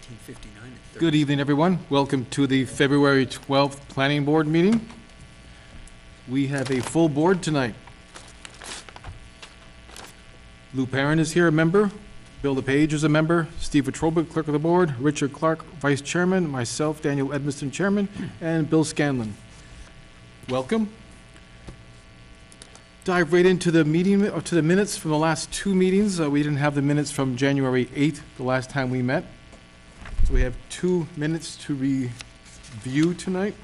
1959 and Good evening, everyone. Welcome to the February 12th Planning Board meeting. We have a full board tonight. Lou Perrin is here, a member. Bill LePage is a member. Steve Wetruba, clerk of the board. Richard Clark, vice chairman. Myself, Daniel Edmiston, chairman. And Bill Scanlon. Welcome. Dive right into the meeting, to the minutes from the last two meetings. We didn't have the minutes from January 8th, the last time we met. So we have 2 minutes to review tonight.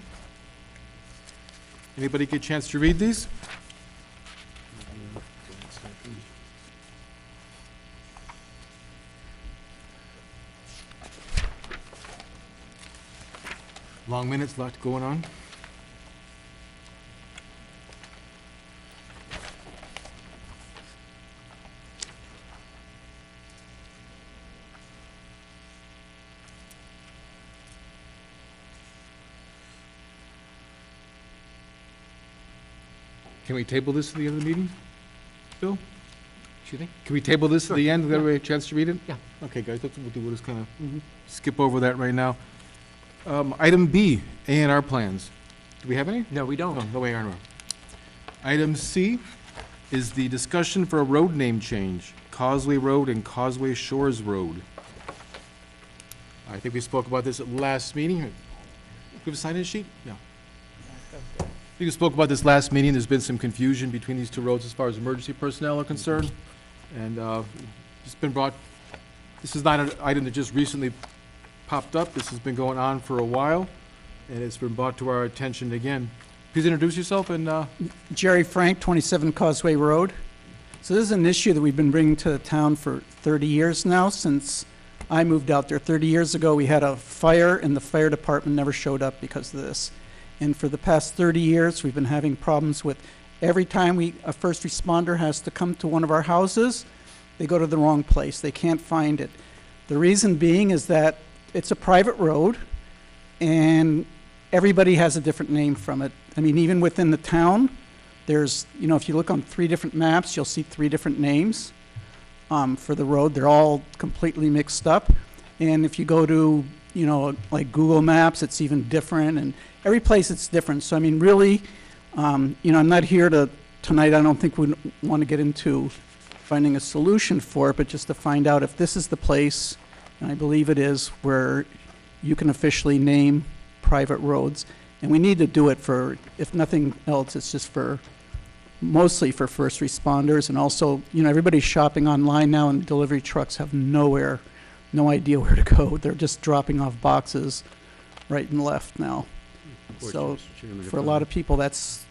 Anybody get a chance to read these? Long minutes, a lot going on. Can we table this to the end of the meeting, Bill? Excuse me? Can we table this to the end? Give Yeah. everybody a chance to read it? Yeah. Okay, guys, that's what we'll do. We'll just kind of skip over that right now. Item B, A&R plans. Do we have any? No, we don't. No A&R. Item C is the discussion for a road name change, Causeway Road and Causeway Shores Road. I think we spoke about this at last meeting. Do we have a sign-in sheet? No. I think we spoke about this last meeting. There's been some confusion between these two roads as far as emergency personnel are concerned. And it's been brought, this is not an item that just recently popped up. This has been going on for a while, and it's been brought to our attention again. Please introduce yourself and Jerry Frank, 27 Causeway Road. So this is an issue that we've been bringing to the town for 30 years now. Since I moved out there 30 years ago, we had a fire, and the fire department never showed up because of this. And for the past 30 years, we've been having problems with every time a first responder has to come to one of our houses, they go to the wrong place. They can't find it. The reason being is that it's a private road, and everybody has a different name from it. I mean, even within the town, there's, if you look on 3 different maps, you'll see 3 different names for the road. They're all completely mixed up. And if you go to, like Google Maps, it's even different. And every place it's different. So, I mean, really, I'm not here tonight, I don't think we want to get into finding a solution for it, but just to find out if this is the place, and I believe it is, where you can officially name private roads. And we need to do it for, if nothing else, it's just mostly for first responders. And also, everybody's shopping online now, and delivery trucks have no idea where to go. They're just dropping off boxes right and left now. So for a lot of people, that's,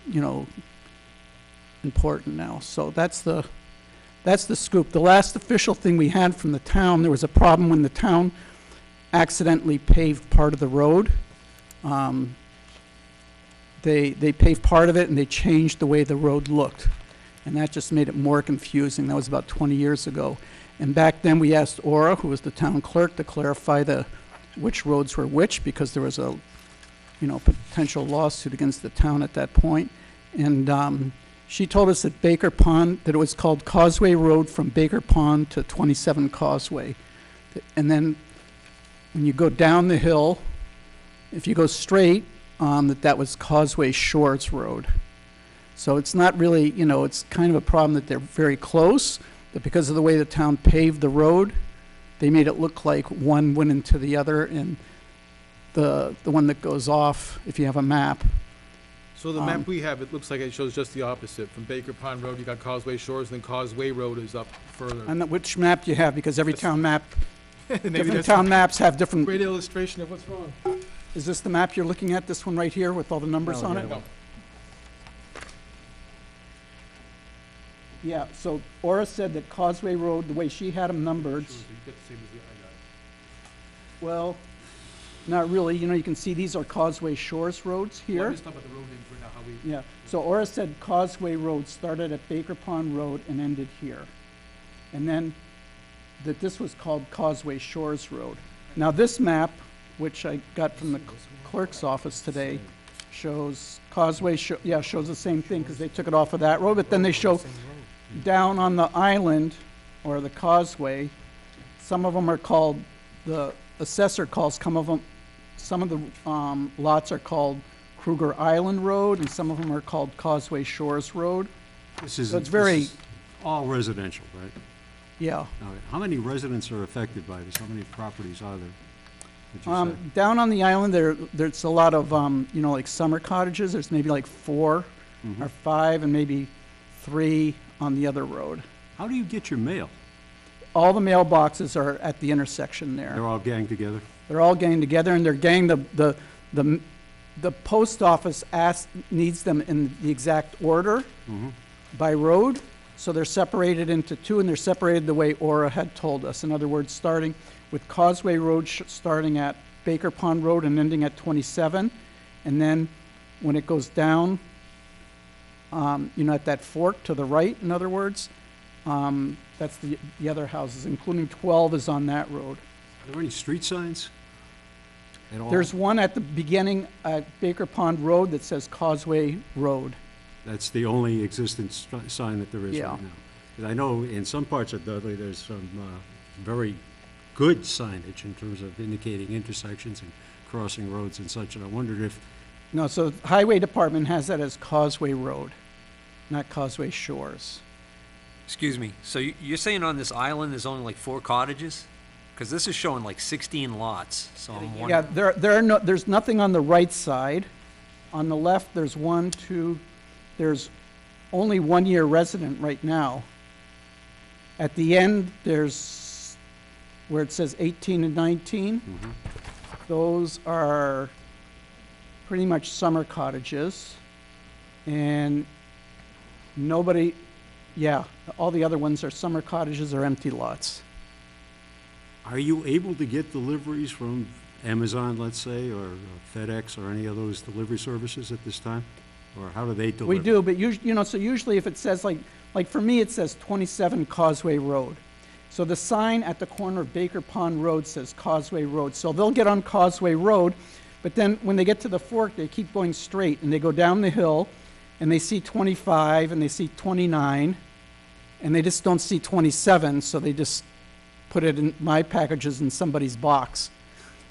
important now. So that's the scoop. The last official thing we had from the town, there was a problem when the town accidentally paved part of the road. They paved part of it, and they changed the way the road looked. And that just made it more confusing. That was about 20 years ago. And back then we asked Ora, who was the town clerk, to clarify which roads were which, because there was a potential lawsuit against the town at that point. And she told us that that it was called Causeway Road from Baker Pond to 27 Causeway. And then when you go down the hill, if you go straight, that was Causeway Shores Road. So it's not really, it's kind of a problem that they're very close, but because of the way the town paved the road, they made it look like one went into the other, and the one that goes off, if you have a map. so the map we have, it looks like it shows just the opposite. From Baker Pond Road, you got Causeway Shores, and then Causeway Road is up further. And which map do you have? Because every town map, Maybe different that's town maps have different. great illustration of what's wrong. Is this the map you're looking at? This one right here with all the numbers No, on the it? other one. Yeah, so Ora said that Causeway Road, the way she had them numbered, well, not really. You can see these are Causeway Shores roads here. Yeah, so Ora said Causeway Road started at Baker Pond Road and ended here. And then that this was called Causeway Shores Road. Now this map, which I got from the clerk's office today, shows Causeway, shows the same thing because they took it off of that road, but then they show down on the island or the causeway, some of them are called the assessor calls some of the lots are called Kruger Island Road, and some of them are called Causeway Shores Road. This is, So it's very- this is all residential, right? Yeah. Okay. How many residents are affected by this? How many properties are there, would you say? Down on the island, there's a lot of, like summer cottages. There's maybe like 4 or 5 and maybe 3 on the other road. How do you get your mail? All the mailboxes are at the intersection there. They're all gang together? They're all gang together, and they're gang, the post office needs them in the exact order by road, so they're separated into 2, and they're separated the way Aura had told us. In other words, starting with Causeway Road, starting at Baker Pond Road and ending at 27, and then when it goes down, at that fork to the right, in other words, that's the other houses, including 12 is on that road. Are there any street signs at all? There's one at the beginning at Baker Pond Road that says Causeway Road. That's the only existing sign that there is Yeah. right now. 'Cause I know in some parts of Dudley, there's some very good signage in terms of indicating intersections and crossing roads and such, and I wondered if, No, so Highway Department has that as Causeway Road, not Causeway Shores. Excuse me, so you're saying on this island there's only like 4 cottages? Because this is showing like 16 lots, so I'm Yeah, wondering. there's nothing on the right side. On the left, there's 1, 2, there's only 1-year resident right now. At the end, there's where it says 18 and 19. Those are pretty much summer cottages. And nobody, yeah, all the other ones are summer cottages or empty lots. are you able to get deliveries from Amazon, let's say, or FedEx, or any of those delivery services at this time? Or how do they deliver? We do, but so usually if it says like for me, it says 27 Causeway Road. So the sign at the corner of Baker Pond Road says Causeway Road. So they'll get on Causeway Road, but then when they get to the fork, they keep going straight and they go down the hill and they see 25 and they see 29 and they just don't see 27, so they just put it in my packages in somebody's box.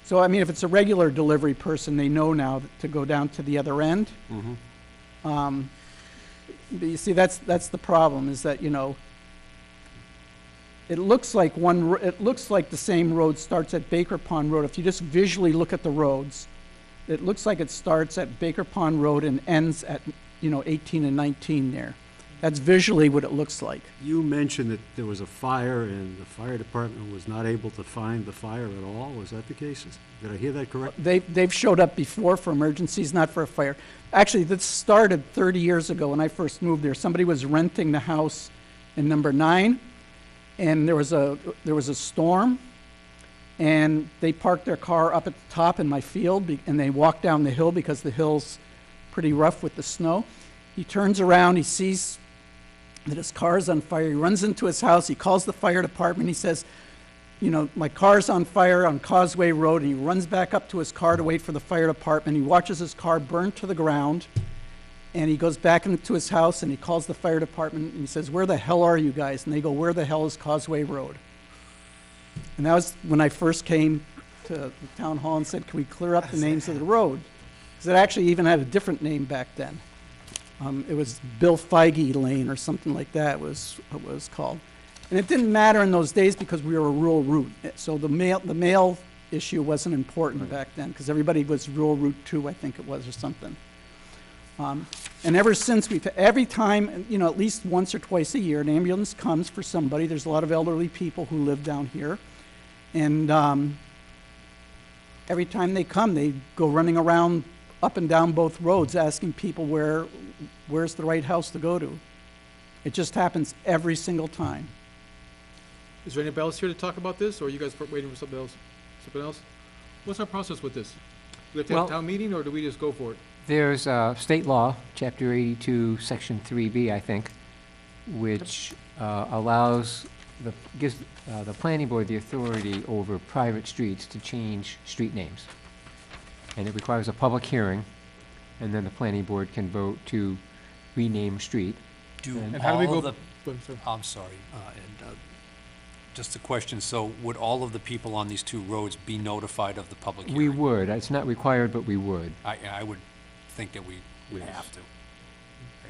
So, I mean, if it's a regular delivery person, they know now to go down to the other end. But you see, that's the problem, is that, it looks like the same road starts at Baker Pond Road. If you just visually look at the roads, it looks like it starts at Baker Pond Road and ends at, 18 and 19 there. That's visually what it looks like. You mentioned that there was a fire and the fire department was not able to find the fire at all. Was that the case? Did I hear that correctly? They've showed up before for emergencies, not for a fire. Actually, this started 30 years ago when I first moved there. Somebody was renting the house in number 9, and there was a storm, and they parked their car up at the top in my field, and they walked down the hill because the hill's pretty rough with the snow. He turns around, he sees that his car's on fire. He runs into his house. He calls the fire department. He says, my car's on fire on Causeway Road. And he runs back up to his car to wait for the fire department. He watches his car burn to the ground. And he goes back into his house and he calls the fire department and he says, "Where the hell are you guys?" And they go, "Where the hell is Causeway Road?" And that was when I first came to the town hall and said, "Can we clear up the names of the road?" Because it actually even had a different name back then. It was Bill Feige Lane or something like that was called. And it didn't matter in those days because we were a rural route. So the mail issue wasn't important back then because everybody was rural route 2, I think it was, or something. And ever since, every time, at least once or twice a year, an ambulance comes for somebody. There's a lot of elderly people who live down here. And every time they come, they go running around up and down both roads asking people where's the right house to go to. It just happens every single time. Is there anybody else here to talk about this, or are you guys waiting for something else? What's our process with this? Do we have to have a town meeting, or do we just go for it? There's state law, Chapter 82, Section 3B, I think, which gives the planning board the authority over private streets to change street names. And it requires a public hearing, and then the planning board can vote to rename street. Do And how do we all go? of the, I'm sorry, Just a question, so would all of the people on these two roads be notified of the public We hearing? would. It's not required, but we would. I would think that we would have to.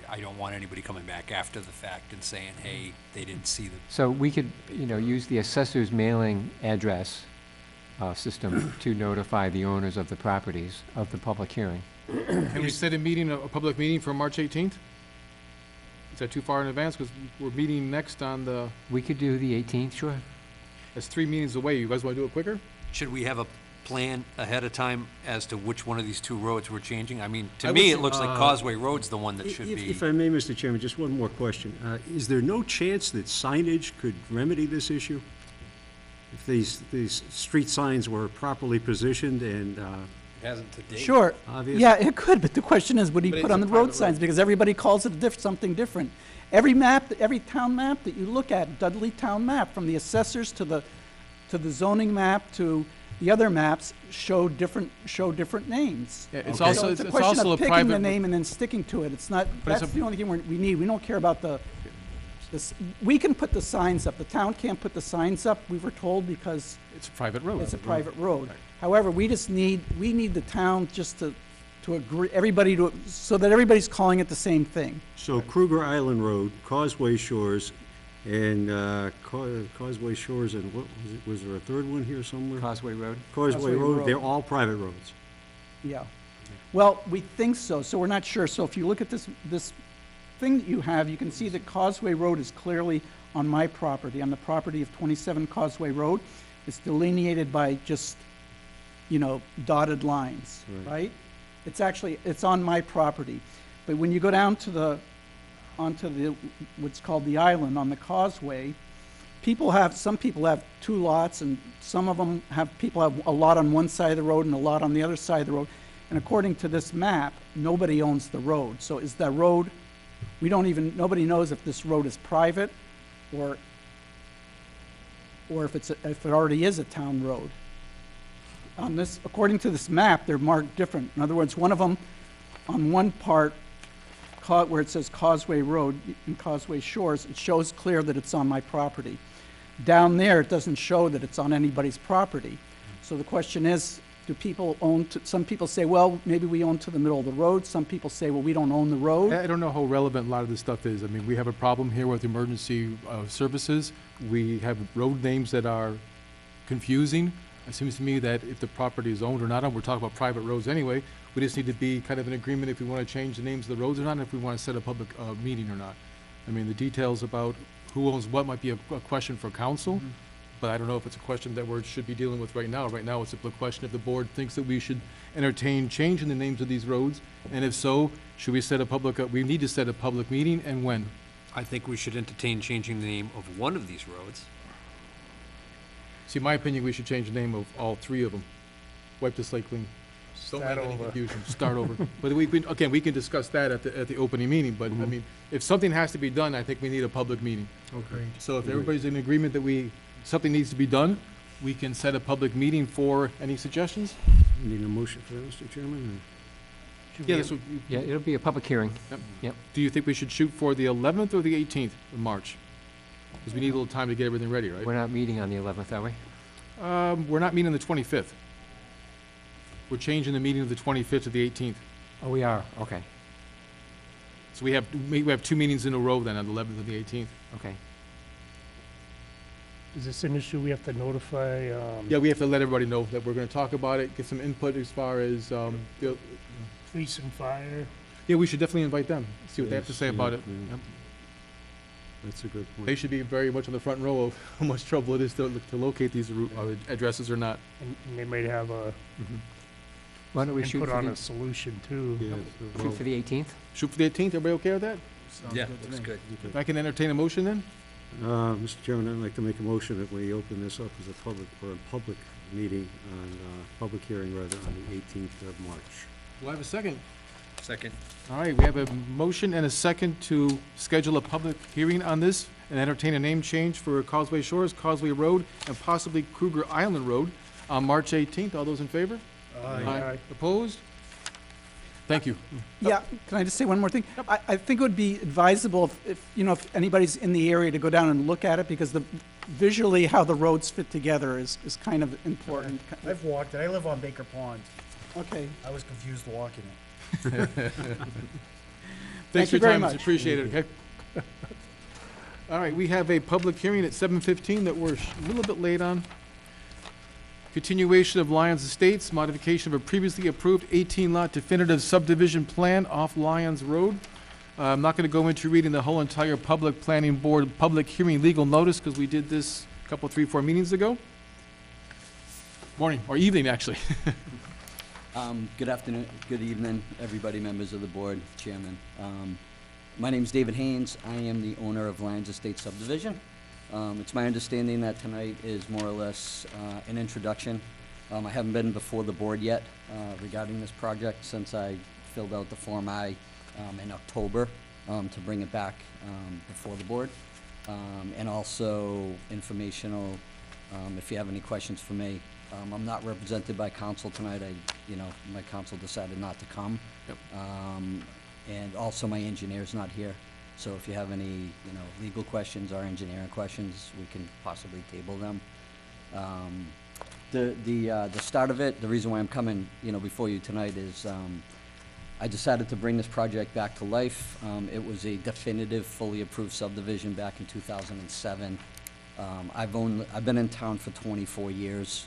I don't want anybody coming back after the fact and saying, hey, they didn't see the, So we could, use the assessor's mailing address system to notify the owners of the properties of the public hearing. Can we set a meeting, a public meeting for March 18th? Is that too far in advance? Because we're meeting next on the, We could do the 18th, sure. that's 3 meetings away. You guys want to do it quicker? should we have a plan ahead of time as to which one of these two roads we're changing? I mean, I to would me, say- it looks like Causeway Road's the one that should be. If I may, Mr. Chairman, just one more question. Is there no chance that signage could remedy this issue? If these street signs were properly positioned and Hasn't to date. Sure. obvious? Yeah, it could, but the question is, would he But put it's on a the road private signs? road. Because everybody calls it something different. Every map, every town map that you look at, Dudley town map, from the assessors to the zoning map to the other maps, show different names. Yeah, it's Okay. also, So it's it's a question also a of picking the private. name and then sticking to it. It's not, But it's that's a- the only thing we need. We don't care about we can put the signs up. The town can't put the signs up, we were told, because It's a private road. it's a private road. However, we need the town just to agree, everybody to, so that everybody's calling it the same thing. So Kruger Island Road, Causeway Shores, and Causeway Shores, and what, was there a third one here somewhere? Causeway Road? Causeway Causeway Road, Road. they're all private roads. Yeah. Well, we think so, so we're not sure. So if you look at this thing that you have, you can see that Causeway Road is clearly on my property, on the property of 27 Causeway Road. It's delineated by just, dotted lines, right? It's on my property. But when you go down to onto what's called the island on the causeway, some people have 2 lots, and some of them people have a lot on one side of the road and a lot on the other side of the road. And according to this map, nobody owns the road. So is that road, nobody knows if this road is private or if it already is a town road. According to this map, they're marked different. In other words, one of them, on one part, where it says Causeway Road and Causeway Shores, it shows clear that it's on my property. Down there, it doesn't show that it's on anybody's property. So the question is, do people some people say, well, maybe we own to the middle of the road. Some people say, well, we don't own the road. I don't know how relevant a lot of this stuff is. I mean, we have a problem here with emergency services. We have road names that are confusing. It seems to me that if the property is owned or not owned, we're talking about private roads anyway. We just need to be kind of in agreement if we want to change the names of the roads or not, and if we want to set a public meeting or not. I mean, the details about who owns what might be a question for council, but I don't know if it's a question that we should be dealing with right now. Right now, it's a question if the board thinks that we should entertain changing the names of these roads, and if so, should we set we need to set a public meeting, and when? I think we should entertain changing the name of one of these roads. See, in my opinion, we should change the name of all 3 of them. Wipe the slate clean. Don't have any confusion. Start over. But we can discuss that at the opening meeting, but, I mean, if something has to be done, I think we need a public meeting. Okay. So if everybody's in agreement that something needs to be done, we can set a public meeting for any suggestions? Need a motion for that, Mr. Chairman? Yeah, that's what, Yeah, it'll be a public hearing. Yep. Yep. do you think we should shoot for the 11th or the 18th of March? Because we need a little time to get everything ready, right? We're not meeting on the 11th, are we? We're not meeting on the 25th. We're changing the meeting of the 25th to the 18th. Oh, we are, okay, So we have 2 meetings in a row then, on the 11th and the 18th. okay. Is this an issue we have to notify? Yeah, we have to let everybody know that we're gonna talk about it, get some input as far as, Police and fire? yeah, we should definitely invite them, see what they have to say about it. Yeah. That's a good point. They should be very much on the front row of how much trouble it is to locate these addresses or not. And they might have Why don't we shoot input for on the, a solution too. Yeah, shoot for the 18th? Shoot for the 18th, everybody okay with that? Yeah, looks good. If I can entertain a motion then? Mr. Chairman, I'd like to make a motion that we open this up as a public meeting public hearing rather, on the 18th of March. Do I have a second? Second. All right, we have a motion and a second to schedule a public hearing on this and entertain a name change for Causeway Shores, Causeway Road, and possibly Kruger Island Road on March 18th. All those in favor? Aye. Opposed? Thank you. Yeah, can I just say one more thing? I think it would be advisable if anybody's in the area to go down and look at it, because visually how the roads fit together is kind of important. I've walked it. I live on Baker Pond. Okay, I was confused walking it. Thanks for you your very time, much. it's appreciated, okay? All right, we have a public hearing at 7:15 that we're a little bit late on. Continuation of Lyons Estates, modification of a previously approved 18-lot definitive subdivision plan off Lyons Road. I'm not going to go into reading the whole entire public planning board public hearing legal notice because we did this a couple, 3, 4 meetings ago. Morning, or evening, actually. Good afternoon, good evening, everybody, members of the board, chairman. My name's David Haynes. I am the owner of Lyons Estate Subdivision. It's my understanding that tonight is more or less an introduction. I haven't been before the board yet regarding this project since I filled out the Form I in October to bring it back before the board. And also informational, if you have any questions for me. I'm not represented by counsel tonight. My counsel decided not to come. Yep. And also my engineer's not here. So if you have any, legal questions or engineering questions, we can possibly table them. The start of it, the reason why I'm coming, before you tonight is, I decided to bring this project back to life. It was a definitive, fully approved subdivision back in 2007. I've been in town for 24 years,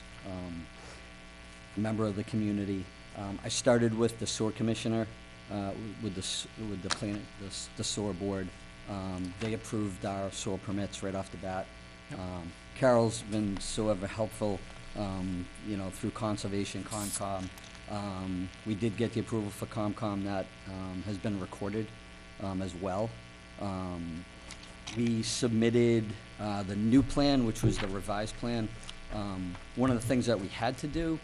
a member of the community. I started with the sewer commissioner, with the sewer board. They approved our sewer permits right off the bat. Carol's been so ever helpful, through conservation, Concom. We did get the approval for ComCom that has been recorded as well. We submitted the new plan, which was the revised plan. One of the things that we had to do,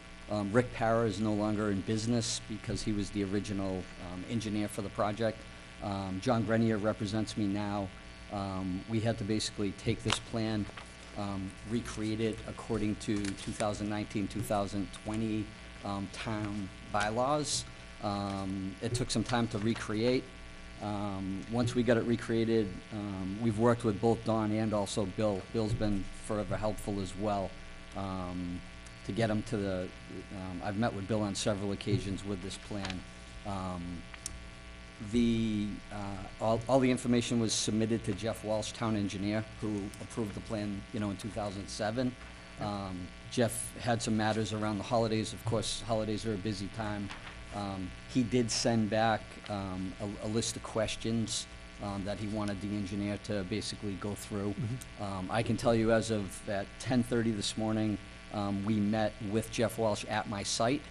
Rick Parra is no longer in business because he was the original engineer for the project. John Grenier represents me now. We had to basically take this plan, recreate it according to 2019-2020 town bylaws. It took some time to recreate. Once we got it recreated, we've worked with both Don and also Bill. Bill's been forever helpful as well to get him to the, I've met with Bill on several occasions with this plan. All the information was submitted to Jeff Walsh, town engineer, who approved the plan, in 2007. Jeff had some matters around the holidays. Of course, holidays are a busy time. He did send back a list of questions that he wanted the engineer to basically go through. I can tell you as of at 10:30 this morning, we met with Jeff Walsh at my site,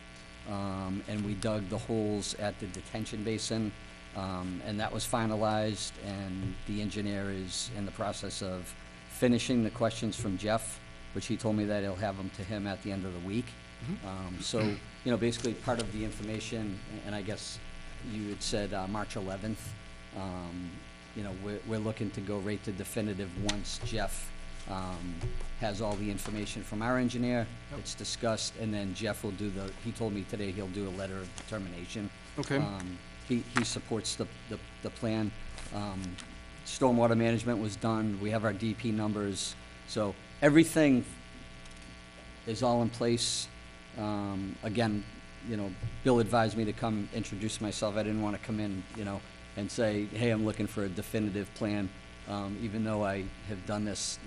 and we dug the holes at the detention basin, and that was finalized, and the engineer is in the process of finishing the questions from Jeff, which he told me that he'll have them to him at the end of the week. So, basically part of the information, and I guess you had said March 11th, we're looking to go right to definitive once Jeff has all the information from our engineer. It's discussed, and then Jeff will he told me today he'll do a letter of determination. Okay. He supports the plan. Stormwater management was done. We have our DP numbers. So everything is all in place. Again, Bill advised me to come introduce myself. I didn't want to come in, and say, hey, I'm looking for a definitive plan, even though I have done this,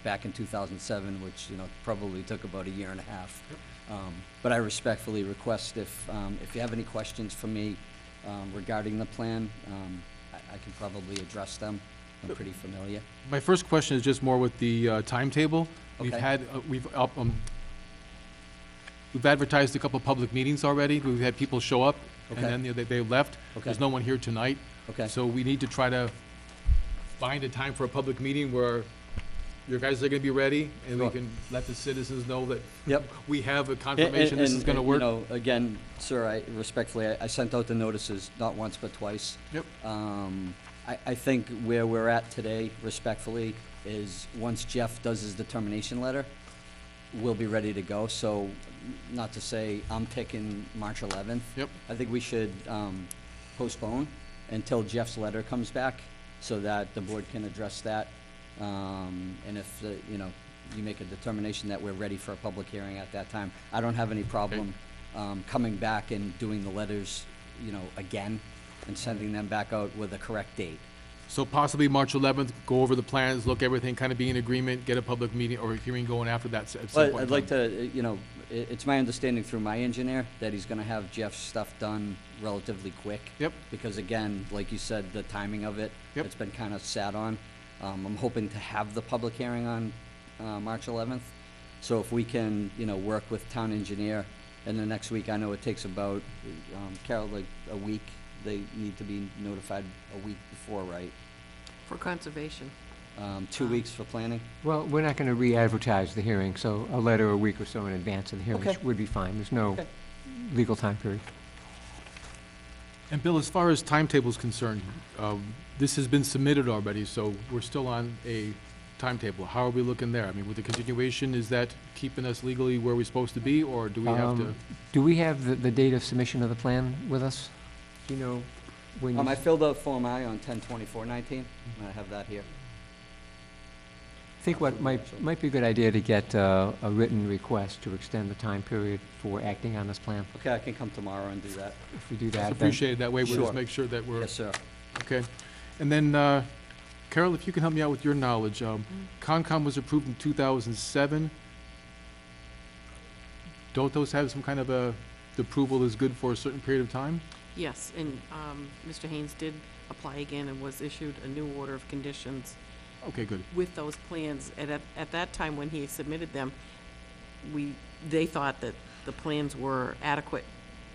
back in 2007, which, probably took about a year and a half. But I respectfully request if you have any questions for me regarding the plan, I can probably address them. I'm pretty familiar. My first question is just more with the timetable. Okay. We've advertised a couple of public meetings already. We've had people show up, and Okay. then they left. Okay. There's no one here tonight. Okay. So we need to try to find a time for a public meeting where your guys are gonna be ready, and we Sure. can let the citizens know that Yep. we have a confirmation this is gonna work. Again, sir, I sent out the notices not once but twice. Yep. I think where we're at today, respectfully, is once Jeff does his determination letter, we'll be ready to go. So, not to say I'm picking March 11th. Yep. I think we should postpone until Jeff's letter comes back so that the board can address that. And if, you make a determination that we're ready for a public hearing at that time. I don't have any problem coming back and doing the letters, again, and sending them back out with a correct date. So possibly March 11th, go over the plans, look everything, kind of be in agreement, get a public meeting or a hearing going after that at some But point. I'd like to, it's my understanding through my engineer that he's gonna have Jeff's stuff done relatively quick. Yep. Because again, like you said, the timing of it, Yep. it's been kind of sat on. I'm hoping to have the public hearing on, March 11th. So if we can, work with town engineer, and the next week, I know it takes about, Carol, like a week. They need to be notified a week before, right? For conservation. 2 weeks for planning? Well, we're not going to re-advertise the hearing, so a letter a week or so in advance of the hearing Okay. would be fine. There's no Okay. legal time period. And Bill, as far as timetable's concerned, this has been submitted already, so we're still on a timetable. How are we looking there? I mean, with the continuation, is that keeping us legally where we're supposed to be, or do we have to? Do we have the date of submission of the plan with us? Do you know when? I filled out Form I on 10/24/19, and I have that here. I think what might be a good idea to get a written request to extend the time period for acting on this plan. Okay, I can come tomorrow and do that. If we do It's that, then appreciated. That way we'll Sure. just make sure that we're, Yes, sir. okay. And then, Carol, if you can help me out with your knowledge, Concom was approved in 2007. Don't those have some kind of the approval is good for a certain period of time? Yes, and Mr. Haynes did apply again and was issued a new order of conditions Okay, good. with those plans. And at that time, when he submitted them, they thought that the plans were adequate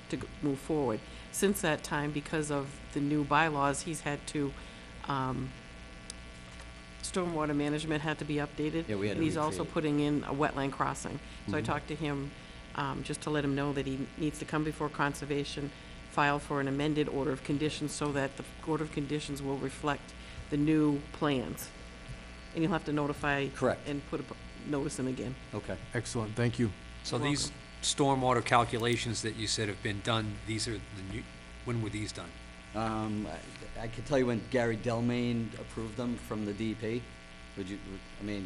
to move forward. Since that time, because of the new bylaws, he's had to, stormwater management had to be updated. Yeah, we had to And he's also recreate. putting in a wetland crossing. So I talked to him, just to let him know that he needs to come before conservation, file for an amended order of conditions so that the order of conditions will reflect the new plans. And you'll have to notify. Correct. And put a notice in again. Okay. Excellent, thank you. So You're these stormwater calculations that you said have been done, these are the new, when were these done? I could tell you when Gary Delmain approved them from the DEP.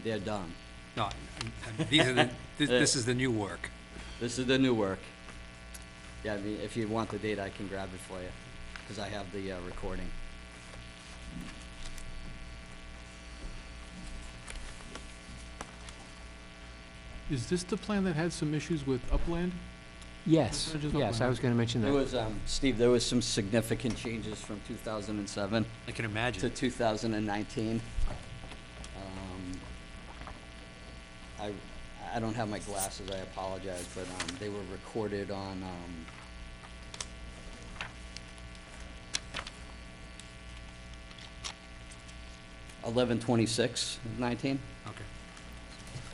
They're done. No, these are the, this is the new work. This is the new work. Yeah, if you want the date, I can grab it for you, because I have the recording. Is this the plan that had some issues with Upland? yes, Percentages yes, I upland. was going to mention There that. was, Steve, there was some significant changes from 2007 I can to imagine. 2019. I don't have my glasses, I apologize, but they were recorded on 11/26/19. Okay.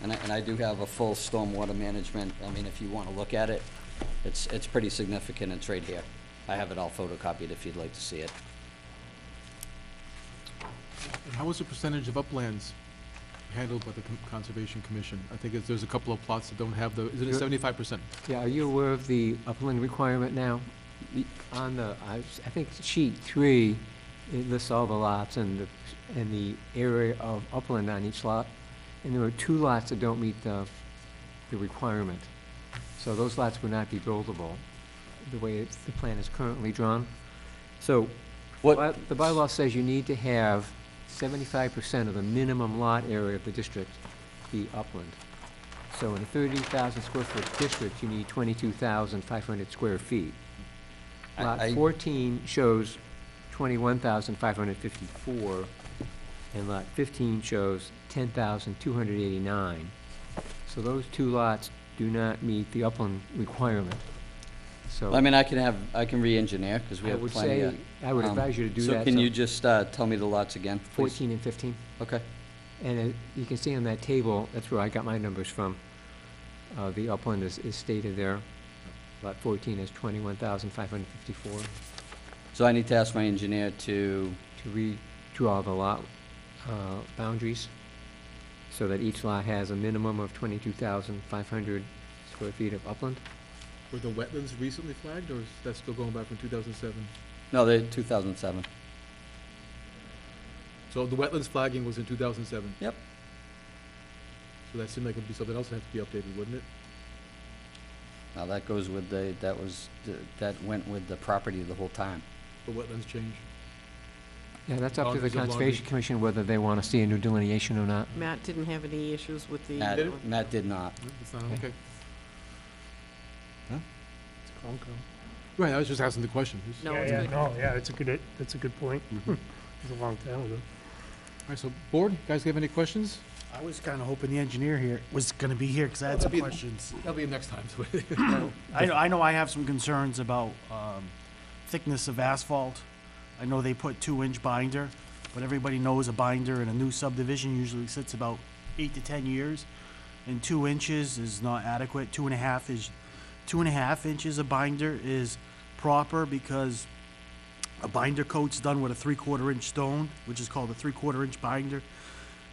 And I do have a full stormwater management, if you want to look at it, it's pretty significant, it's right here. I have it all photocopied if you'd like to see it. And how was the percentage of uplands handled by the Conservation Commission? I think there's a couple of plots that don't have is it a Sure. 75%? Yeah, are you aware of the upland requirement now? On the, I think sheet 3, it lists all the lots and the area of upland on each lot. And there are 2 lots that don't meet the requirement. So those lots would not be buildable, the way the plan is currently drawn. So, the bylaw says you need to have 75% of the minimum lot area of the district be upland. So in a 30,000 square foot district, you need 22,500 square feet. Lot 14 shows 21,554, and lot 15 shows 10,289. So those 2 lots do not meet the upland requirement. So I can re-engineer, because we I have would plenty of. say, I would advise you to do that. So can you just tell me the lots again, please? 14 and 15. Okay. And you can see on that table, that's where I got my numbers from. The upland is stated there. Lot 14 is 21,554. So I need to ask my engineer to, To redraw the lot boundaries so that each lot has a minimum of 22,500 square feet of upland. Were the wetlands recently flagged, or is that still going back from 2007? no, they're 2007. So the wetlands flagging was in 2007? Yep. So that seemed like it'd be something else that had to be updated, wouldn't it? Now, that goes with that went with the property the whole time. The wetlands change. Yeah, that's up to the Boundaries of Conservation laundry. Commission whether they want to see a new delineation or not. Matt didn't have any issues with the. Matt did not. It's not, Okay. okay. It's a Concom. Right, I was just asking the question. No, Yeah, it's yeah, good. no, yeah, that's a good point. It was a long time ago. All right, so board, guys have any questions? I was kinda hoping the engineer here was gonna be here, cause I had some That'll be- questions. That'll be next time. I know I have some concerns about, thickness of asphalt. I know they put 2-inch binder, but everybody knows a binder in a new subdivision usually sits about 8 to 10 years. And 2 inches is not adequate. 2.5 inches of binder is proper because a binder coat's done with a 3/4 inch stone, which is called a 3/4 inch binder.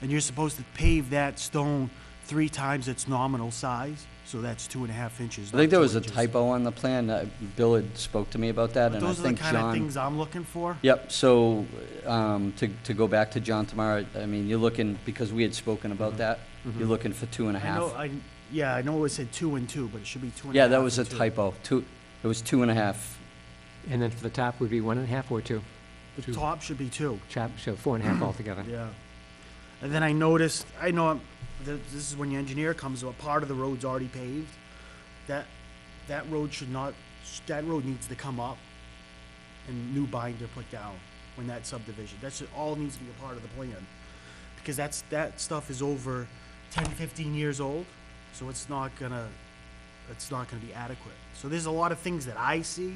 And you're supposed to pave that stone 3 times its nominal size, so that's 2.5 inches. I think not there 2 was a inches. typo on the plan. Bill had spoke to me about that, But and I those are the think kind of John. things I'm looking for. Yep, so, to go back to John tomorrow, I mean, you're looking, because we had spoken about that, you're looking for 2.5. I know it said 2 and 2, but it should be 2.5. Yeah, that was a and 2. typo. It was 2.5. And then for the top would be 1.5 or 2? The top should be 2. So 4.5 altogether. Yeah. And then I noticed, I know this is when your engineer comes, a part of the road's already paved. That road should not, that road needs to come up and new binder put down when that subdivision. That should, all needs to be a part of the plan. Because that stuff is over 10, 15 years old, so it's not gonna be adequate. So there's a lot of things that I see,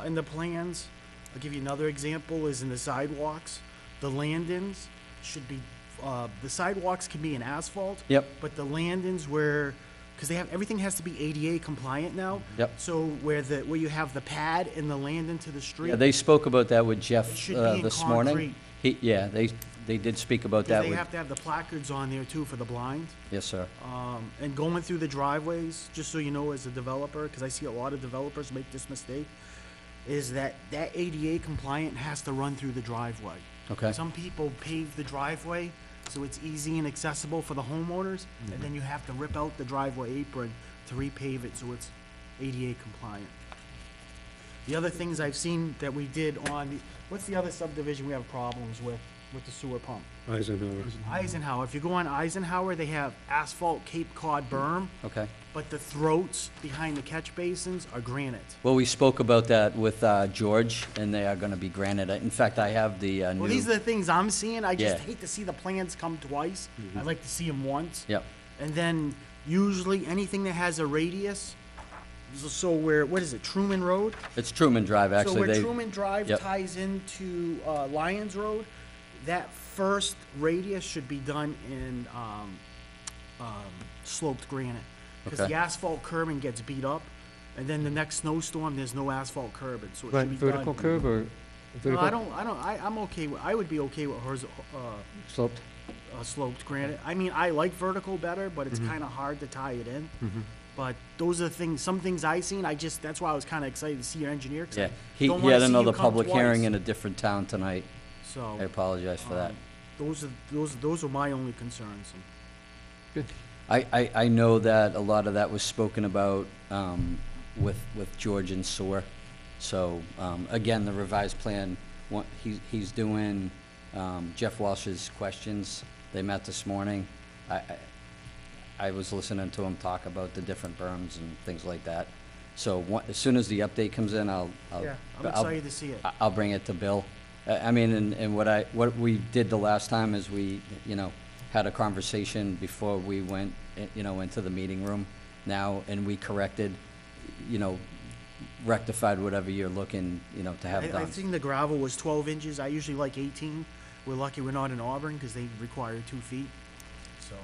in the plans. I'll give you another example is in the sidewalks. The landings should be, the sidewalks can be in asphalt. Yep. But the landings where, because everything has to be ADA compliant now. Yep. So where you have the pad and the landing to the street. Yeah, they spoke about that with Jeff It should be in this morning. concrete. Yeah, they did speak about Because that they with, have to have the placards on there too for the blind. yes, sir. And going through the driveways, just so you know as a developer, because I see a lot of developers make this mistake, is that ADA compliant has to run through the driveway. Okay. Some people pave the driveway so it's easy and accessible for the homeowners, and then you have to rip out the driveway apron to repave it so it's ADA compliant. The other things I've seen that we did on, what's the other subdivision we have problems with the sewer pump? Eisenhower. Eisenhower. If you go on Eisenhower, they have asphalt Cape Cod berm, Okay. but the throats behind the catch basins are granite. Well, we spoke about that with George, and they are gonna be granted. In fact, I have the new. Well, these are the things I'm seeing. I just Yeah. hate to see the plans come twice. I like to see them once. Yep. And then usually anything that has a radius, so where, what is it, Truman Road? It's Truman Drive, So actually. where They, Truman Drive Yep. ties into Lyons Road, that first radius should be done in sloped granite. Because Okay. the asphalt curbing gets beat up, and then the next snowstorm, there's no asphalt curbing, so it But should be vertical done. curve or No, vertical I'm okay with, I would be okay with sloped? sloped granite. I mean, I like vertical better, but it's kinda hard to tie it in. But those are the things, some things I seen, that's why I was kinda excited to see your engineer, 'cause I yeah, he don't wanna had see you another come public hearing twice. in a different town tonight. I So, apologize for that. those are my only concerns. I know that a lot of that was spoken about with George and Sewer. So, again, the revised plan, he's doing Jeff Walsh's questions. They met this morning. I was listening to him talk about the different berms and things like that. So, as soon as the update comes in, Yeah, I'm excited to see it. I'll bring it to Bill. I mean, and what we did the last time is we, had a conversation before we went, into the meeting room now, and we corrected, rectified whatever you're looking, to have I done. think the gravel was 12 inches. I usually like 18. We're lucky we're not in Auburn because they require 2 feet. So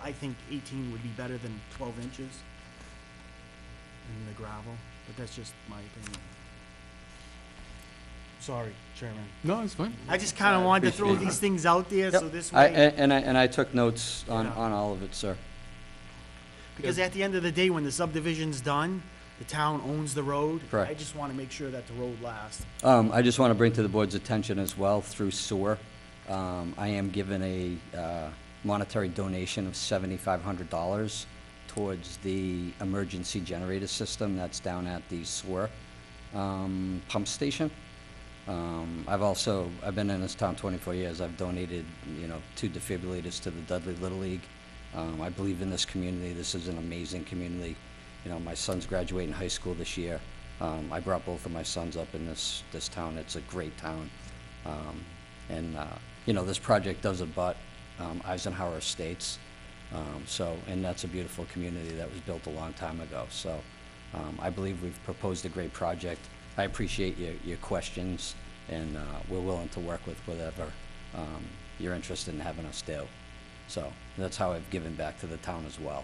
I think 18 would be better than 12 inches in the gravel, but that's just my opinion. Sorry, Chairman. No, it's fine. I just kind of wanted to throw appreciate it. these things out there so Yep. this I, way, and I took notes on Yeah. all of it, sir. because at the end of the day, when the subdivision's done, the town owns the road. Correct. I just want to make sure that the road lasts. I just want to bring to the board's attention as well, through sewer, I am given monetary donation of $7,500 towards the emergency generator system that's down at the sewer pump station. I've been in this town 24 years. I've donated, 2 defibrillators to the Dudley Little League. I believe in this community. This is an amazing community. My son's graduating high school this year. I brought both of my sons up in this town. It's a great town. This project does abut Eisenhower Estates. And that's a beautiful community that was built a long time ago. So I believe we've proposed a great project. I appreciate your questions, and we're willing to work with whatever you're interested in having us do. So that's how I've given back to the town as well.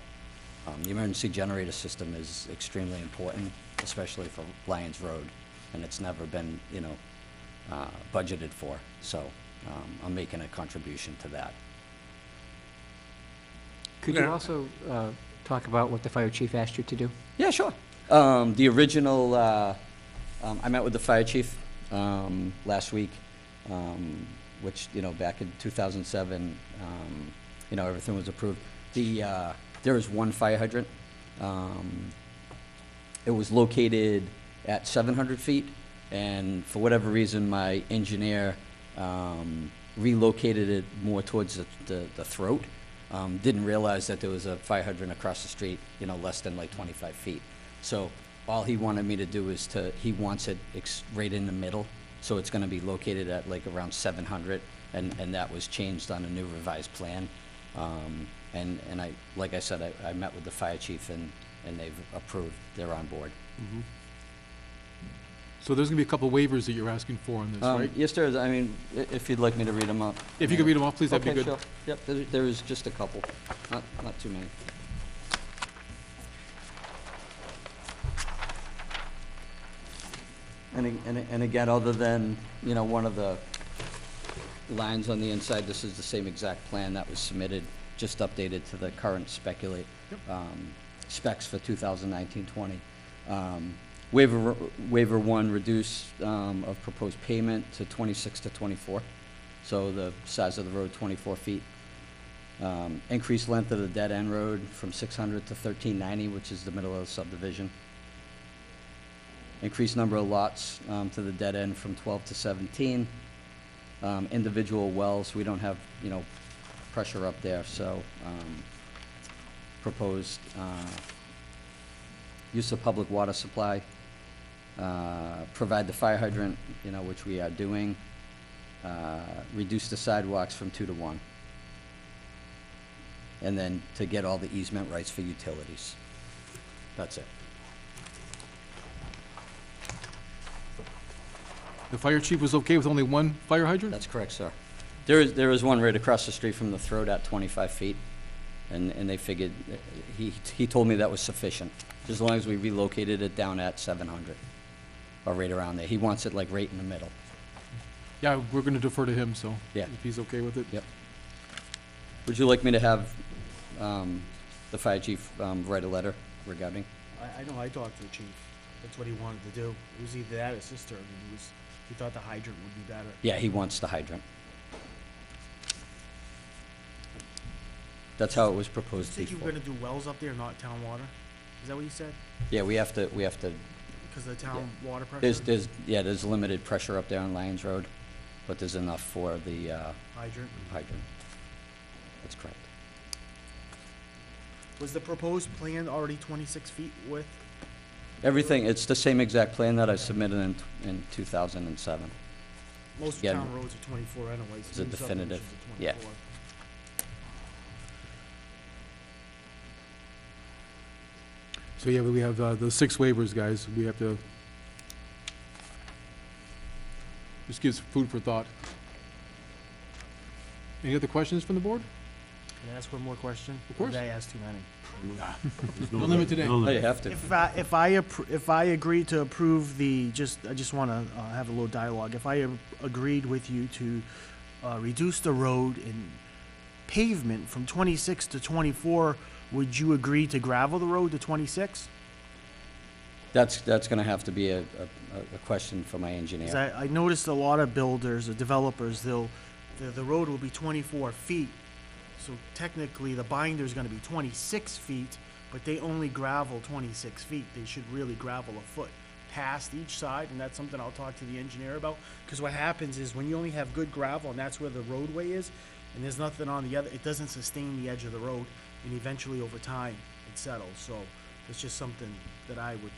The emergency generator system is extremely important, especially for Lyons Road, and it's never been, budgeted for. So I'm making a contribution to that. Could you also talk about what the fire chief asked you to do? Yeah, sure. The original, I met with the fire chief last week, which, back in 2007, everything was approved. There is one fire hydrant. It was located at 700 feet, and for whatever reason, my engineer relocated it more towards the throat. Didn't realize that there was a fire hydrant across the street, less than like 25 feet. So all he wanted me to do is he wants it right in the middle, so it's gonna be located at like around 700, and that was changed on a new revised plan. And like I said, I met with the fire chief, and they've approved, they're on board. So there's gonna be a couple waivers that you're asking for on this, right? Yes, there is. I mean, if you'd like me to read them up. If you could read them off, please, that'd be Okay, good. sure. Yep, there is just a couple, not too many. And again, other than, one of the lines on the inside, this is the same exact plan that was submitted, just updated to the current specs for 2019-20. Waiver 1, reduce of proposed pavement to 26 to 24. So the size of the road, 24 feet. Increased length of the dead end road from 600 to 1390, which is the middle of the subdivision. Increased number of lots to the dead end from 12 to 17. Individual wells, we don't have, pressure up there, so proposed use of public water supply, provide the fire hydrant, which we are doing, reduce the sidewalks from 2 to 1, and then to get all the easement rights for utilities. That's it. The fire chief was okay with only one fire hydrant? That's correct, sir. There is one right across the street from the throat at 25 feet, and they figured, he told me that was sufficient, as long as we relocated it down at 700, or right around there. He wants it like right in the middle. Yeah, we're gonna defer to him, so. Yeah. If he's okay with it. Yep. Would you like me to have the fire chief write a letter regarding? I know I talked to the chief. That's what he wanted to do. It was either that or cistern, and he thought the hydrant would be better. Yeah, he wants the hydrant. That's how it was You proposed think you before. were gonna do wells up there, not town water? Is that what you said? Yeah, we have to, Because of the town water pressure? there's limited pressure up there on Lyons Road, but there's enough for the Hydrant? hydrant. That's correct. Was the proposed plan already 26 feet width? Everything, it's the same exact plan that I submitted in 2007. Most Yeah. town roads are 24 anyways. Is it New definitive? subdivisions are Yeah. 24. So, yeah, we have the 6 waivers, guys. We have to just gives food for thought. Any other questions from the board? Can I ask one more question? Of course. Or did I ask too many? There's No limit today. no Oh, limit. you have to. If I agree to approve I just want to have a little dialogue. If I agreed with you to reduce the road in pavement from 26 to 24, would you agree to gravel the road to 26? That's gonna have to be a question for my 'Cause engineer. I noticed a lot of builders or developers, the road will be 24 feet. So technically, the binder's gonna be 26 feet, but they only gravel 26 feet. They should really gravel a foot past each side, and that's something I'll talk to the engineer about. Because what happens is when you only have good gravel, and that's where the roadway is, and there's nothing on the other, it doesn't sustain the edge of the road, and eventually over time, it settles. So it's just something that I would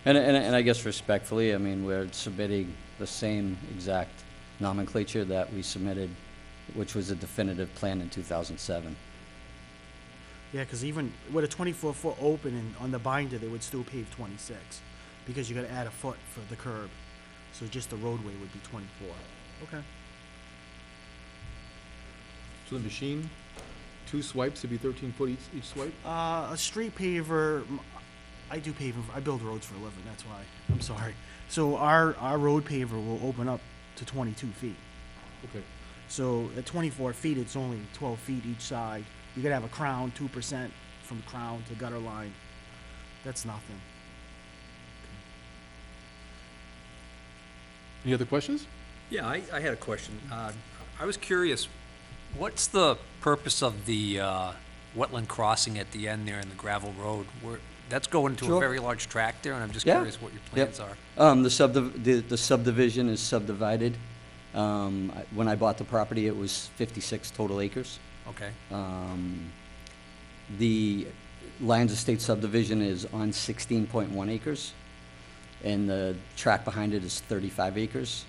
And I guess respectfully, I mean, we're submitting the same exact nomenclature that we submitted, which was a definitive plan in 2007. Yeah, because even with a 24-foot opening on the binder, they would still pave 26, because you gotta add a foot for the curb. So just the roadway would be 24. Okay. So the machine, 2 swipes, it'd be 13 foot each swipe? A street paver, I do paving, I build roads for a living, that's why, I'm sorry. So our road paver will open up to 22 feet. Okay. So at 24 feet, it's only 12 feet each side. You gotta have a crown, 2% from crown to gutter line. That's nothing. Any other questions? Yeah, I had a question. I was curious, what's the purpose of the wetland crossing at the end there in the gravel road? That's going to a Sure. very large tract there, and I'm just Yeah. curious what your Yep. plans are. The subdivision is subdivided. When I bought the property, it was 56 total acres. Okay, The Lions Estate subdivision is on 16.1 acres, and the tract behind it is 35 acres,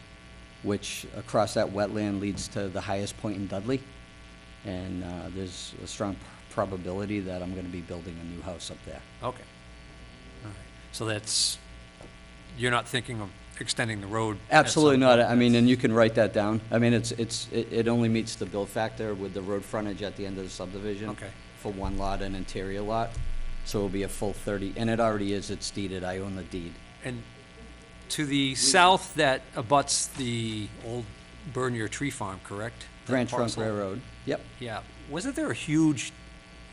which across that wetland leads to the highest point in Dudley. And there's a strong probability that I'm gonna be building a new house up there. okay. All right. So that's, you're not thinking of extending the road? at Absolutely some not. point? I mean, That's- and you can write that down. I mean, it only meets the build factor with the road frontage at the end of the subdivision. Okay. For one lot, an interior lot. So it'll be a full 30, and it already is, it's deeded. I own the deed. And to the south, that abuts the old Bernier Tree Farm, correct? That Grand Trunk parcel? Railroad. Yep. Yeah. Wasn't there a huge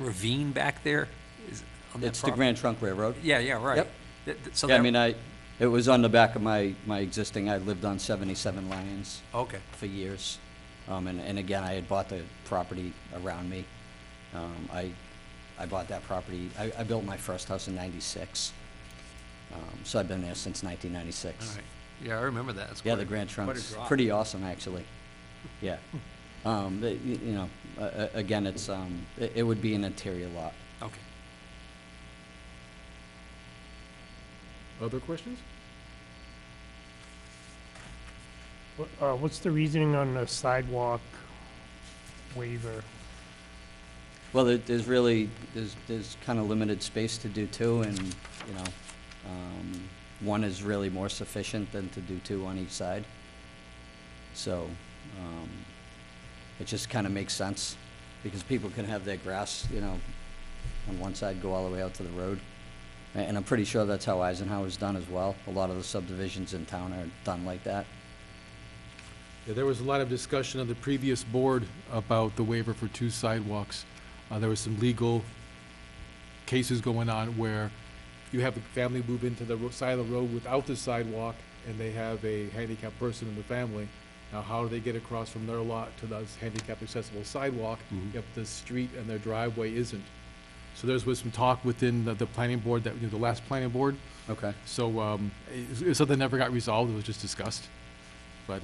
ravine back there? On that It's the property? Grand Trunk Railroad. Yeah, yeah, right. Yep. So Yeah, I that- mean, it was on the back of my existing, I lived on 77 Lions Okay, for years. And again, I had bought the property around me. I bought that property, I built my first house in 96. So I've been there since 1996. all right. Yeah, I remember that. It's Yeah, quite the a- Grand quite a Trunk's drop. pretty awesome, actually. Yeah. Again, it would be an interior lot. Okay. Other questions? What's the reasoning on the sidewalk waiver? Well, there's kind of limited space to do two, and, one is really more sufficient than to do two on each side. So, it just kind of makes sense, because people can have their grass, on one side, go all the way out to the road. And I'm pretty sure that's how Eisenhower's done as well. A lot of the subdivisions in town are done like that. Yeah, there was a lot of discussion of the previous board about the waiver for 2 sidewalks. There was some legal cases going on where you have a family move into the side of the road without the sidewalk, and they have a handicapped person in the family. Now, how do they get across from their lot to the handicap accessible sidewalk if the street and their driveway isn't? So there was some talk within the planning board, the last planning board. Okay. So it's something that never got resolved, it was just discussed. But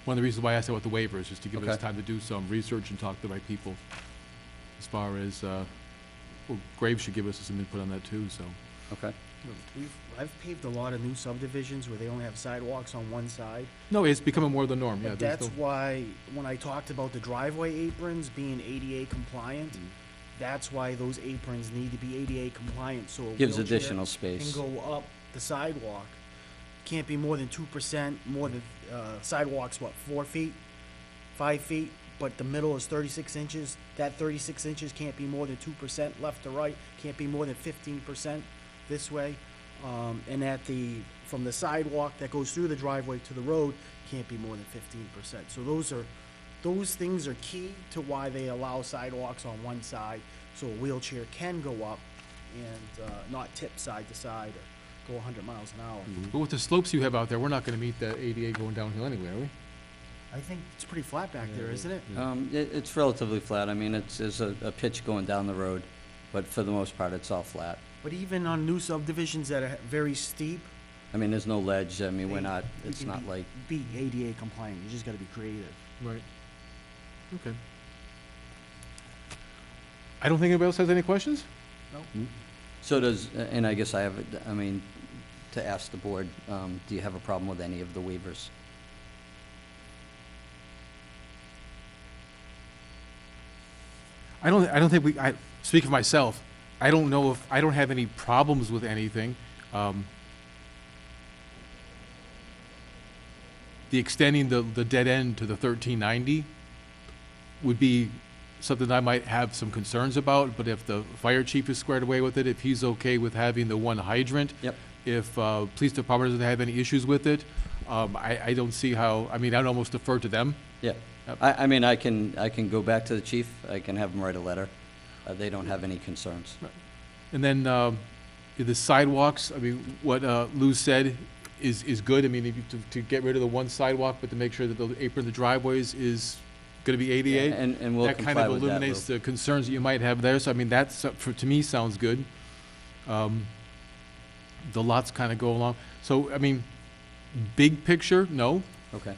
one of the reasons why I asked about the waiver is just to give us Okay. time to do some research and talk to the right people. As far as, Graves should give us some input on that too, so. Okay. I've paved a lot of new subdivisions where they only have sidewalks on one side. No, it's becoming more the norm, yeah. But there's that's no- why, when I talked about the driveway aprons being ADA compliant, that's why those aprons need to be ADA compliant, so a Gives wheelchair additional space. can go up the sidewalk. Can't be more than 2%, more than, sidewalk's what, 4 feet, 5 feet? But the middle is 36 inches. That 36 inches can't be more than 2% left to right, can't be more than 15% this way. And from the sidewalk that goes through the driveway to the road, can't be more than 15%. So those things are key to why they allow sidewalks on one side, so a wheelchair can go up and not tip side to side or go 100 miles an hour. But with the slopes you have out there, we're not gonna meet that ADA going downhill anyway, are we? I think it's pretty flat back there, isn't it? It's relatively flat. I mean, there's a pitch going down the road, but for the most part, it's all flat. But even on new subdivisions that are very steep, I mean, there's no ledge. I mean, you it's can not like, be ADA compliant. You just gotta be creative. Right. Okay. I don't think anybody else has any questions? so does, and I guess I mean, to ask the board, do you have a problem with any of the waivers? I don't think I speak for myself, I don't know if, I don't have any problems with anything. The extending the dead end to the 1390 would be something I might have some concerns about, but if the fire chief is squared away with it, if he's okay with having the one hydrant. Yep. If, police department doesn't have any issues with it, I don't see how, I mean, I'd almost defer to them. Yeah. Yep. I mean, I can go back to the chief. I can have him write a letter. They don't have any concerns. And then, the sidewalks, I mean, what, Lou said is good. I mean, if you, to get rid of the one sidewalk, but to make sure that the apron of the driveways is gonna be ADA. Yeah, and we'll That kind comply of with that, eliminates Lou. the concerns that you might have there, so I mean, that's, to me, sounds good. The lots kind of go along, so, I mean, big picture, no. Okay.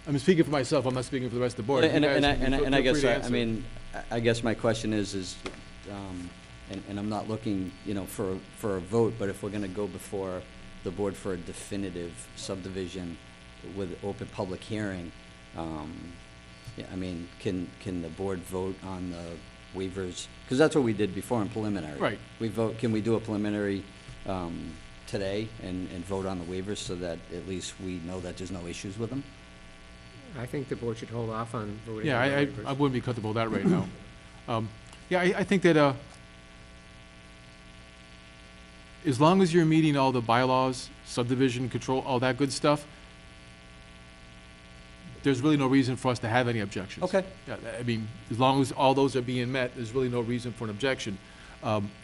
I'm speaking for myself, I'm not speaking for the rest of the board. And You guys, I feel guess, free to I answer. mean, I guess my question is, and I'm not looking, for a vote, but if we're gonna go before the board for a definitive subdivision with open public hearing, yeah, I mean, can the board vote on the waivers? Because that's what we did before in preliminary. Right. Can we do a preliminary today and vote on the waivers so that at least we know that there's no issues with them? I think the board should hold off on voting Yeah, on the I waivers. wouldn't be comfortable with that right now. Yeah, I think that, as long as you're meeting all the bylaws, subdivision control, all that good stuff, there's really no reason for us to have any objections. Okay. Yeah, I mean, as long as all those are being met, there's really no reason for an objection.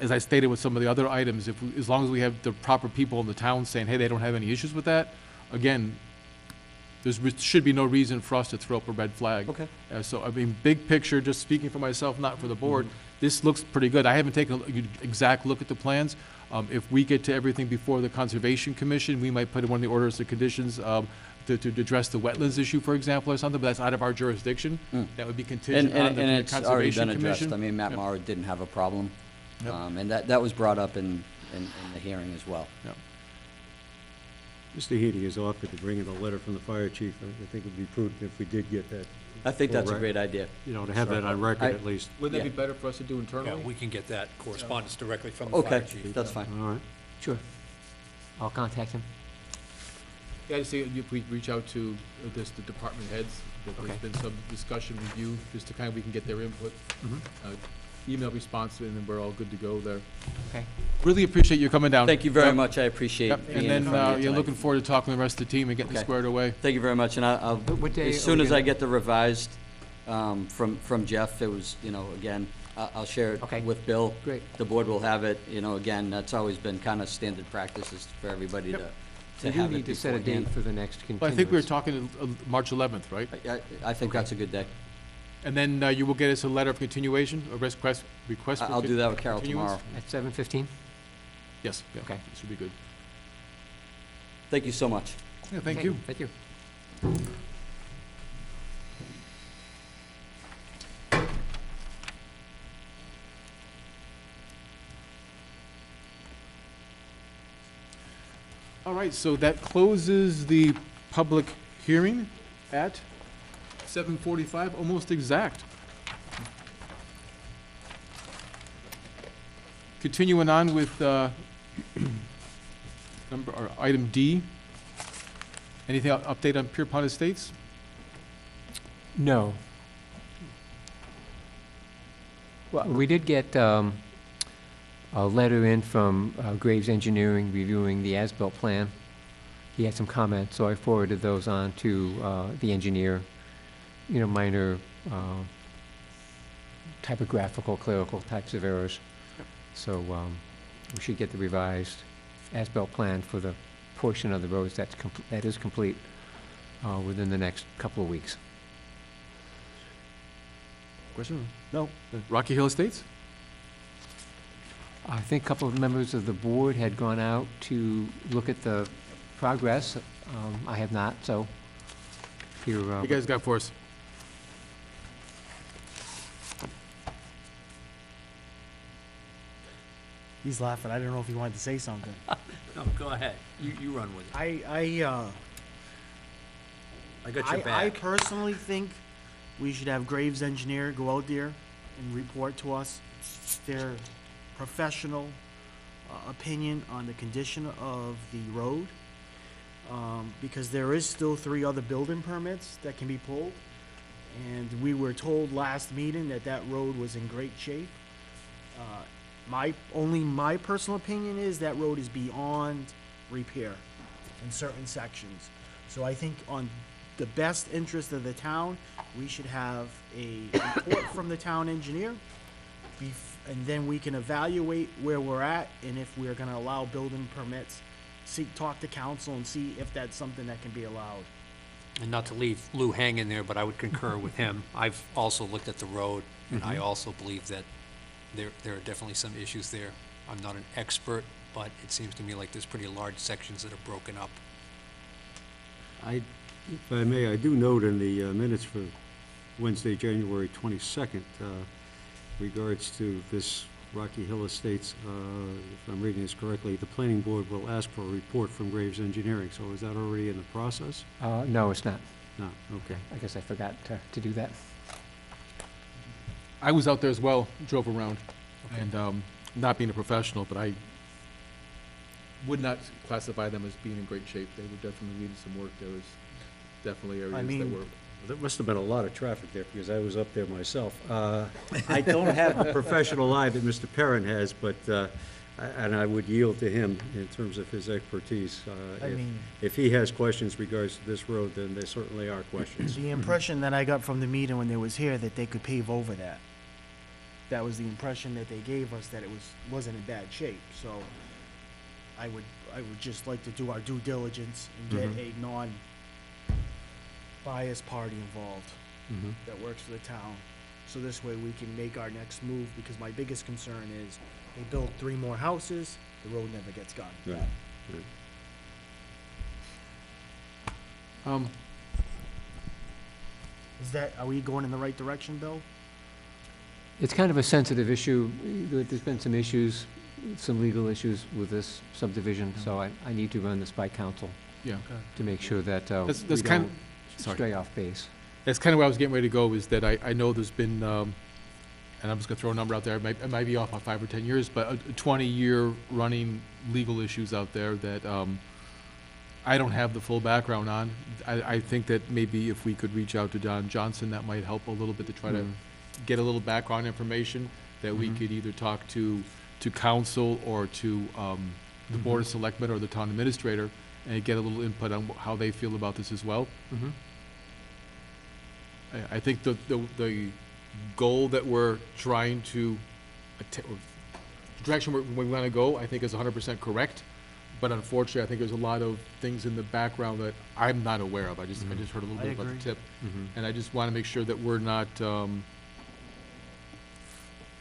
As I stated with some of the other items, as long as we have the proper people in the town saying, hey, they don't have any issues with that, again, should be no reason for us to throw up a red flag. Okay. So, I mean, big picture, just speaking for myself, not for the board, this looks pretty good. I haven't taken an exact look at the plans. If we get to everything before the Conservation Commission, we might put in one of the orders of conditions to address the wetlands issue, for example, or something, but that's out of our jurisdiction. That would be contingent on the And it's already Conservation been addressed. Commission. I mean, Matt Yep. Morrow didn't have a problem. Yep. And that was brought up in the hearing as well. Mr. Healy has offered to bring in a letter from the fire chief. I think it would be prudent if we did get that, I think that's a Right. great idea. to have that on record I- at least. Wouldn't that Yeah. be better for us to do Yeah, internally? we can get that correspondence directly from the fire Okay, chief. that's fine. All right. Sure. I'll contact him. Yeah, I just say if we reach out to the department heads, that there's Okay. been some discussion, review, just to kind of, we can get their input. Mhm. Email response, and then we're all good to go there. Okay. Really appreciate you coming down. Thank you very Yep. much. I appreciate Yep, being and in then, front of you you're tonight. looking forward to talking to the rest of the team and getting it Okay. squared away. Thank you very much, and I'll, What day as are soon we as I gonna- get the revised, from Jeff, it was, again, I'll share Okay. it with Bill. Great. The board will have it, again, that's always been kind of standard practices for everybody to We do have it need to set a beforehand. date for the next continuance. Well, I think we were talking March 11th, right? I think that's a good day. And then you will get us a letter of continuation, a request for. I'll do that with Carol continuance? tomorrow. At 7:15? Yes, yeah, Okay. this should be good. Thank you so much. Yeah, thank Okay, you. Thank you. All right, so that closes the public hearing at 7:45, almost exact. Continuing on with item D. Anything, update on Pierpont Estates? No. Well, we did get a letter in from Graves Engineering reviewing the as-built plan. He had some comments, so I forwarded those on to the engineer, minor typographical, clerical types of errors. So we should get the revised as-built plan for the portion of the roads that is complete within the next couple of weeks. Question? No. Rocky Hill Estates? I think a couple of members of the board had gone out to look at the progress. I have not, so here, What you guys got for us? He's laughing. I don't know if he wanted to say something. No, go ahead. You run with it. I got your I back. personally think we should have Graves Engineer go out there and report to us their professional opinion on the condition of the road. Because there is still 3 other building permits that can be pulled. And we were told last meeting that that road was in great shape. My personal opinion is that road is beyond repair in certain sections. So I think on the best interest of the town, we should have a report from the town engineer. And then we can evaluate where we're at and if we're gonna allow building permits. Talk to council and see if that's something that can be allowed. And not to leave Lou hanging there, but I would concur with him. I've also looked at the road, and I also believe that there are definitely some issues there. I'm not an expert, but it seems to me like there's pretty large sections that are broken up. If I may, I do note in the minutes for Wednesday, January 22nd, regards to this Rocky Hill Estates, if I'm reading this correctly, the planning board will ask for a report from Graves Engineering. So is that already in the process? no, it's not. No, okay. I guess I forgot to do that. I was out there as well, drove around, and not being a professional, but I would not classify them as being in great shape. They were definitely needing some work. There was definitely areas that mean, were. There must have been a lot of traffic there, because I was up there myself. I don't have the professional eye that Mr. Perrin has, but, and I would yield to him in terms of his expertise. If he has questions regards to this road, then there certainly are questions. The impression that I got from the meeting when they was here, that they could pave over that. That was the impression that they gave us, that it wasn't in bad shape, so I would just like to do our due diligence and get a non-biased party involved that works for the town. So this way we can make our next move, because my biggest concern is they build 3 more houses, the road never gets done. Right. Are we going in the right direction, Bill? It's kind of a sensitive issue. There's been some issues, some legal issues with this subdivision, so I need to run this by council Yeah. to make sure that we That's kind don't sorry. stray off base. That's kind of where I was getting ready to go, is that I know there's been, and I'm just gonna throw a number out there, it might be off by 5 or 10 years, but a 20-year running legal issues out there that I don't have the full background on. I think that maybe if we could reach out to Don Johnson, that might help a little bit to try to get a little background information that we could either talk to council or to the Board of Selectmen or the town administrator, and get a little input on how they feel about this as well. I think the goal that we're trying to, or the direction we want to go, I think is 100% correct. But unfortunately, I think there's a lot of things in the background that I'm not aware of. I just heard a little bit about the tip. And I just want to make sure that we're not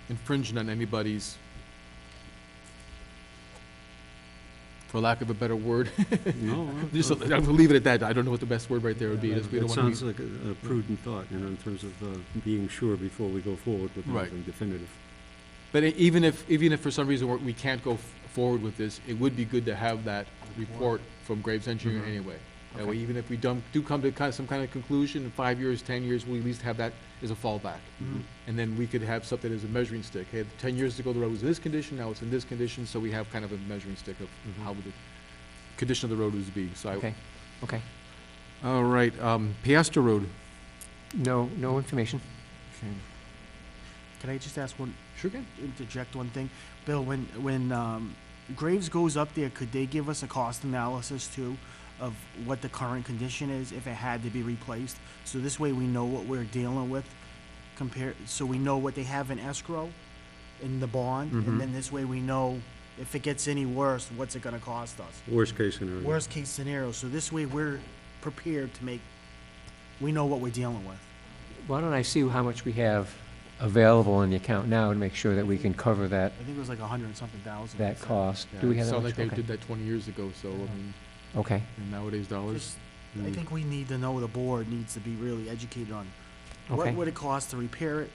infringing on anybody's, for lack of a better word. No, Just, I'm gonna leave it at that. I don't know what the best word right there would be. Just we that don't wanna be- sounds like a prudent thought, in terms of being sure before we go forward with Right. anything definitive. But even if for some reason we can't go forward with this, it would be good to have that report from Graves Engineering anyway. That way, even if we do come to some kind of conclusion in 5 years, 10 years, we at least have that as a fallback. And then we could have something as a measuring stick. Hey, 10 years ago, the road was in this condition, now it's in this condition, so we have kind of a measuring stick of how the condition of the road was be. So Okay, okay. All right, Piastra Road. No information. Can I just ask one, Sure can. interject one thing? Bill, when Graves goes up there, could they give us a cost analysis too of what the current condition is if it had to be replaced? So this way we know what we're dealing with, so we know what they have in escrow in the bond, and then this way we know if it gets any worse, what's it gonna cost us? Worst case scenario. Worst case scenario, so this way we're prepared to we know what we're dealing with. Why don't I see how much we have available in the account now to make sure that we can cover that, I think it was like 100 and something thousand. that cost? Yeah, Do we it have that sounded much? like they Okay. did that 20 years ago, so, I mean, Okay, in nowadays dollars. I think we need to know, the board needs to be really educated on okay, what would it cost to repair it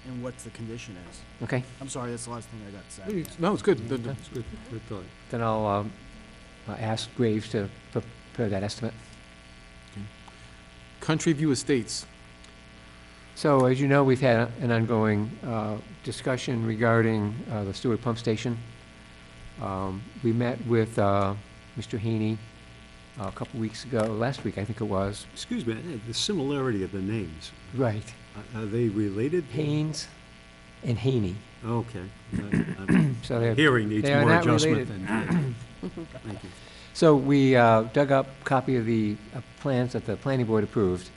and what the condition is. okay. I'm sorry, that's the last thing I got to say. No, it's good. That's good, good thought. Then I'll ask Graves to prepare that estimate. Country View Estates. So, as you know, we've had an ongoing discussion regarding the Stewart Pump Station. We met with Mr. Haney a couple weeks ago, last week, I think it was. Excuse me, the similarity of the names, Right. are they related? Haynes and Haney. Okay. I'm- So they're, Hearing needs they are more not adjustment related. than. Thank you. so we dug up a copy of the plans that the planning board approved,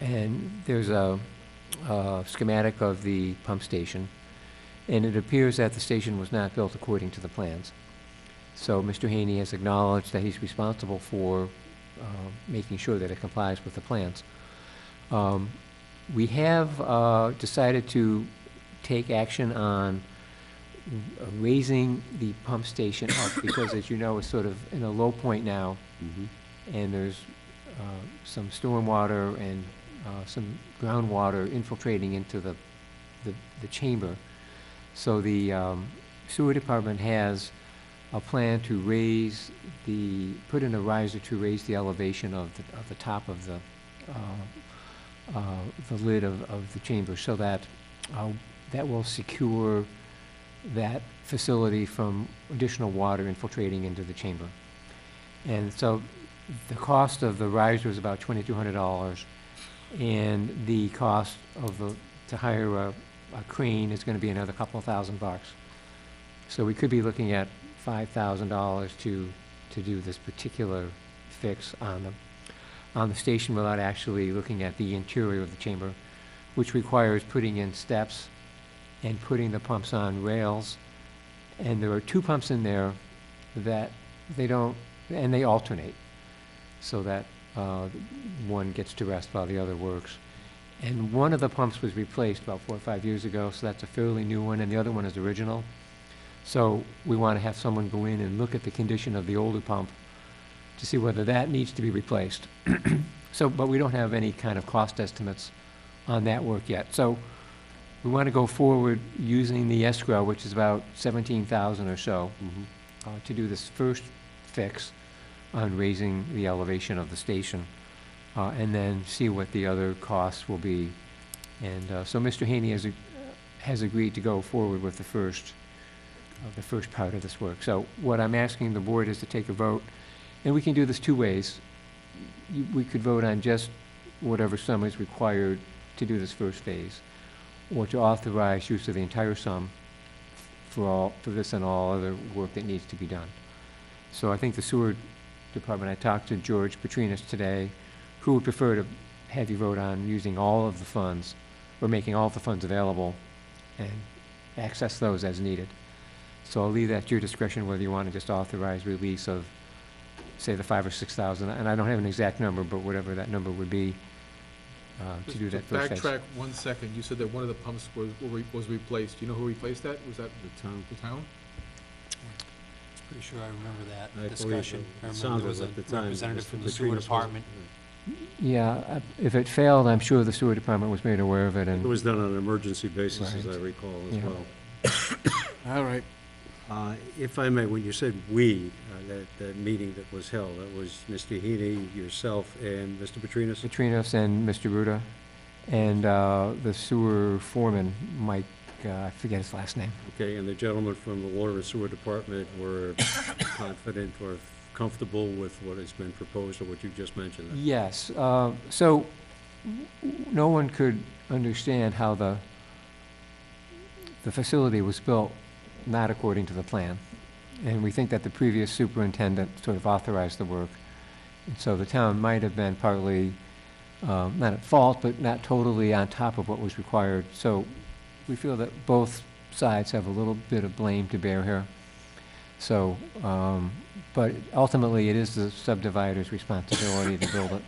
and there's a schematic of the pump station, and it appears that the station was not built according to the plans. So Mr. Haney has acknowledged that he's responsible for making sure that it complies with the plans. We have decided to take action on raising the pump station up because, as you know, it's sort of in a low point now, Mhm. and there's some stormwater and some groundwater infiltrating into the chamber. So the sewer department has a plan to put in a riser to raise the elevation of the top of the lid of the chamber, so that that will secure that facility from additional water infiltrating into the chamber. And so the cost of the riser is about $2,200, and the cost of to hire a crane is going to be another couple of $1,000. So we could be looking at $5,000 to do this particular fix on the station without actually looking at the interior of the chamber, which requires putting in steps and putting the pumps on rails. And there are two pumps in there that they alternate, so that one gets to rest while the other works. And one of the pumps was replaced about 4 or 5 years ago, so that's a fairly new one, and the other one is original. So we want to have someone go in and look at the condition of the older pump to see whether that needs to be replaced. But we don't have any kind of cost estimates on that work yet. So we want to go forward using the escrow, which is about $17,000 or so, to do this first fix on raising the elevation of the station, and then see what the other costs will be. And so Mr. Haney has agreed to go forward with the first part of this work. So what I'm asking the board is to take a vote, and we can do this two ways. We could vote on just whatever sum is required to do this first phase, or to authorize use of the entire sum for this and all other work that needs to be done. So I think the sewer department, I talked to George Petrinus today, who would prefer to have you vote on using all of the funds, or making all of the funds available, and access those as needed. So I'll leave that to your discretion whether you want to just authorize release of, say, the $5,000 or $6,000, and I don't have an exact number, but whatever that number would be, to do that first phase. Backtrack 1 second. You said that one of the pumps was replaced. Do you know who replaced that? Was that The town. the town? Pretty sure I remember that I believe discussion. it I remember sounded there was a at the time, representative Mr. from the Petrinus sewer was- department. Yeah, if it failed, I'm sure the sewer department was made aware of it, It and, was done on an emergency basis, as Right. I recall, as Yeah. well. All right. If I may, when you said "we," that meeting that was held, that was Mr. Heaney, yourself, and Mr. Petrinus? Petrinus and Mr. Ruda, and the sewer foreman, Mike, I forget his last name. Okay, and the gentlemen from the Water and Sewer Department were confident or comfortable with what has been proposed or what you just mentioned? Yes, so no one could understand how the facility was built not according to the plan. And we think that the previous superintendent sort of authorized the work. And so the town might have been partly, not at fault, but not totally on top of what was required. So we feel that both sides have a little bit of blame to bear here. So, but ultimately, it is the subdivider's responsibility to build it.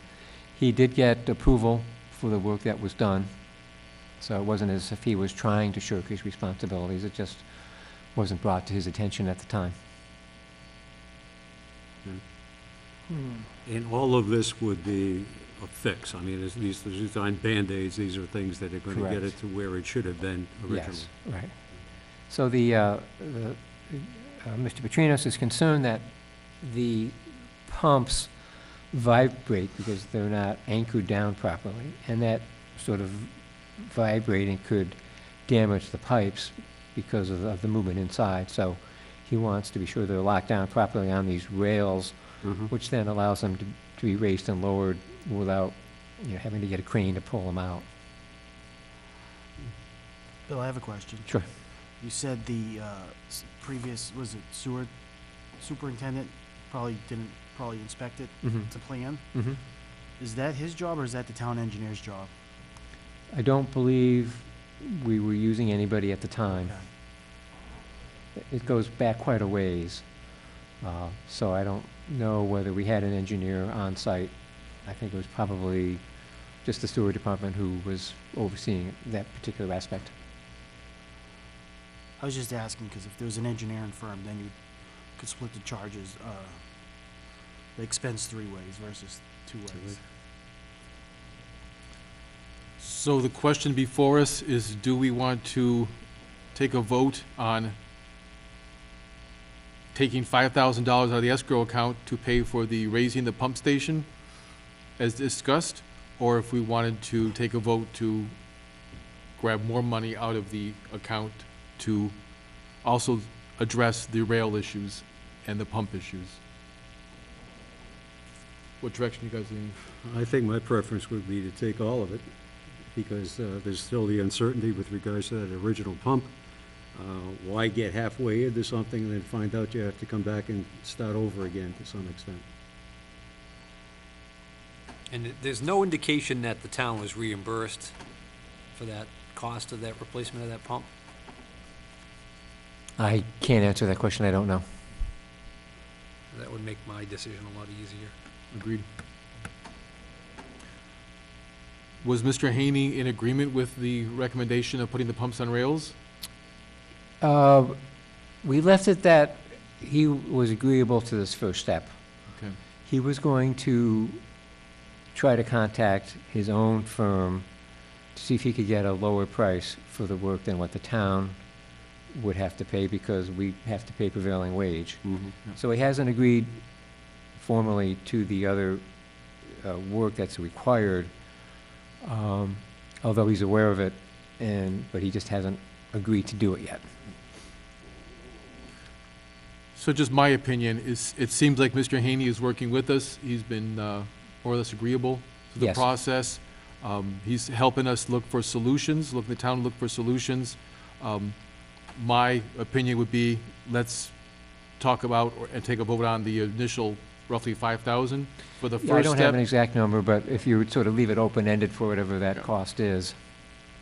He did get approval for the work that was done, so it wasn't as if he was trying to shirk his responsibilities, it just wasn't brought to his attention at the time. And all of this would be a fix. I mean, these aren't Band-Aids, these are things that are going to get Correct. it to where it should have been originally. Yes, right. So Mr. Petrinos is concerned that the pumps vibrate because they're not anchored down properly, and that sort of vibrating could damage the pipes because of the movement inside. So he wants to be sure they're locked down properly on these rails, which then allows them to be raised and lowered without, having to get a crane to pull them out. Bill, I have a question. Sure. You said the previous, was it sewer superintendent didn't inspect it to plan? Mm-hmm. Is that his job or is that the town engineer's job? I don't believe we were using anybody at the time. Okay. It goes back quite a ways, so I don't know whether we had an engineer on site. I think it was probably just the sewer department who was overseeing that particular aspect. I was just asking because if there was an engineering firm, then you could split the charges, the expense 3 ways versus 2 ways. So the question before us is, do we want to take a vote on taking $5,000 out of the escrow account to pay for the raising the pump station as discussed? Or if we wanted to take a vote to grab more money out of the account to also address the rail issues and the pump issues? What direction you guys leaning? I think my preference would be to take all of it, because there's still the uncertainty with regards to that original pump. Why get halfway into something and then find out you have to come back and start over again to some extent? And there's no indication that the town was reimbursed for that cost of that replacement of that pump? I can't answer that question, I don't know. That would make my decision a lot easier. Agreed. Was Mr. Haney in agreement with the recommendation of putting the pumps on rails? We left it that he was agreeable to this first step. Okay. He was going to try to contact his own firm to see if he could get a lower price for the work than what the town would have to pay, because we have to pay prevailing wage. So he hasn't agreed formally to the other work that's required, although he's aware of it, but he just hasn't agreed to do it yet. So just my opinion is, it seems like Mr. Haney is working with us. He's been more or less agreeable to the Yes. process. He's helping us look for solutions, the town look for solutions. My opinion would be, let's talk about and take a vote on the initial roughly 5,000 for the first Yeah, I don't have step. an exact number, but if you would sort of leave it open-ended for whatever that cost is.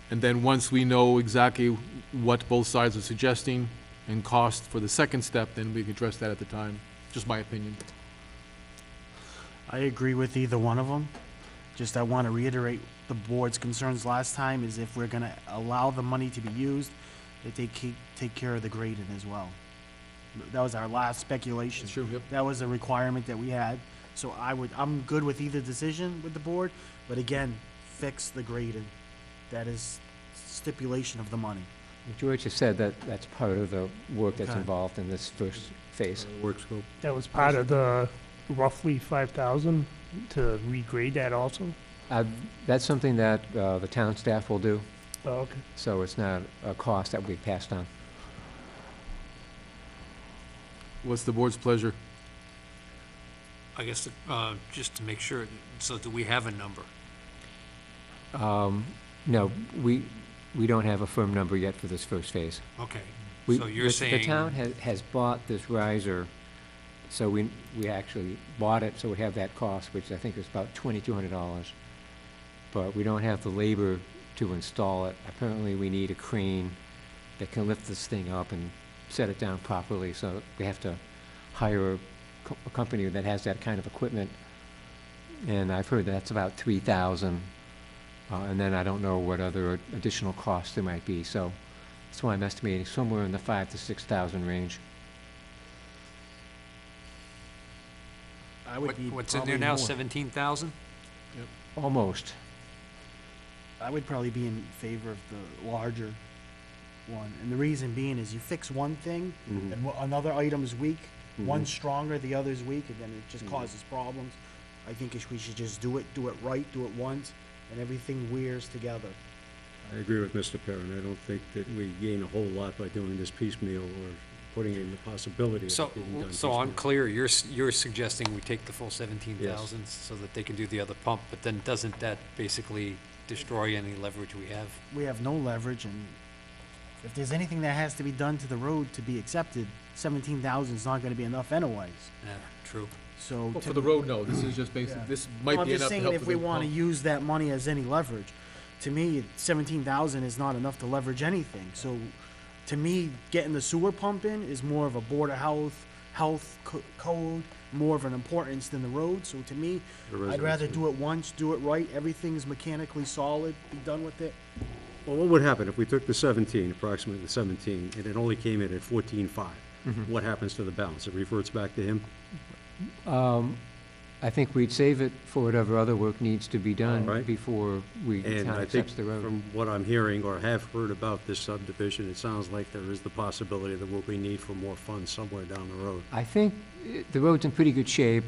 And then once we know exactly what both sides are suggesting and cost for the second step, then we can address that at the time. Just my opinion. I agree with either one of them. Just I want to reiterate the board's concerns last time is if we're going to allow the money to be used, that they take care of the grading as well. That was our last speculation. Sure, yep. That was a requirement that we had. So I'm good with either decision with the board, but again, fix the grading. That is stipulation of the money. George has said that that's part of the work that's Okay. involved in this first phase. Work scope. That was part of the roughly 5,000 to regrade that also? That's something that the town staff will do, Oh, okay. so it's not a cost that we passed on. What's the board's pleasure? I guess, just to make sure, so do we have a number? No, we don't have a firm number yet for this first phase. Okay, We- so you're the saying. town has bought this riser, so we actually bought it, so we have that cost, which I think is about $2,200. But we don't have the labor to install it. Apparently, we need a crane that can lift this thing up and set it down properly, so they have to hire a company that has that kind of equipment. And I've heard that's about 3,000, and then I don't know what other additional costs there might be, so that's why I'm estimating somewhere in the 5,000 to 6,000 range. I would be What's in there probably now, more. 17,000? Almost. I would probably be in favor of the larger one, and the reason being is you fix one thing, Mhm. and another item is weak, Mhm. one's stronger, the other's weak, and then it just Mhm. causes problems. I think we should just do it right, do it once, and everything wears together. I agree with Mr. Perrin. I don't think that we gain a whole lot by doing this piecemeal or putting in the possibility of So, it being done so I'm piecemeal. clear, you're suggesting we take the full 17,000 so that they can do the other pump, but then doesn't that basically destroy any leverage we have? We have no leverage, and if there's anything that has to be done to the road to be accepted, 17,000 is not gonna be enough anyways. Yeah, true. So. Well, to- for the road, no, this is just basic, Yeah. this Well, might I'm be just enough to saying help if with we the wanna pump. use that money as any leverage, to me, 17,000 is not enough to leverage anything. So, to me, getting the sewer pump in is more of a Board of Health code, more of an importance than the road. So to me, The I'd rather residents. do it once, do it right, everything's mechanically solid, be done with it. Well, what would happen if we took the 17, approximately the 17, and it only came in at 14.5? What happens to the balance? It reverts back to him? I think we'd save it for whatever other work needs to be done All right. before the And town I think accepts the road. from what I'm hearing or have heard about this subdivision, it sounds like there is the possibility there will be need for more funds somewhere down the road. I think the road's in pretty good shape,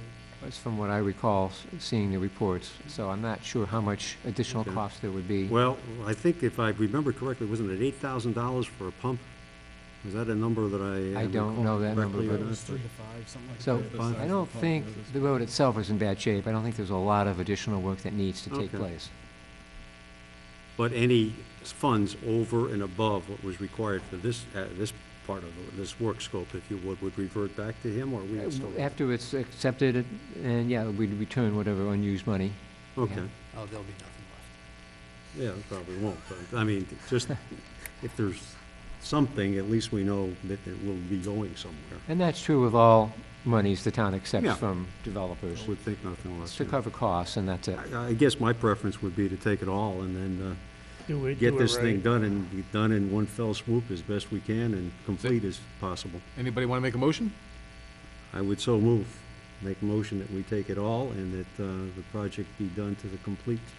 as from what I recall, seeing the reports, so I'm not sure how much additional Okay. cost there would be. Well, I think if I remember correctly, wasn't it $8,000 for a pump? Was that a number that I? I don't know that number, correctly but- or It was not? 3 to 5, something like that. So, Fine. I don't think the road itself is in bad shape. I don't think there's a lot of additional work that needs to take Okay. place. But any funds over and above what was required for this, this part of this work scope, if you would revert back to him, or we would still? After it's accepted, and yeah, we'd return whatever unused money. Okay, Oh, there'll be nothing left. yeah, it probably won't, but, I mean, just, if there's something, at least we know that it will be going somewhere. And that's true with all monies the town accepts Yeah. from developers. I would think nothing less. It's to yeah. cover costs, and that's it. I guess my preference would be to take it all and then, Do get it this thing right. done and be done in one fell swoop as best we can and complete as possible. Anybody want to make a motion? I would so move, make a motion that we take it all and that the project be done to the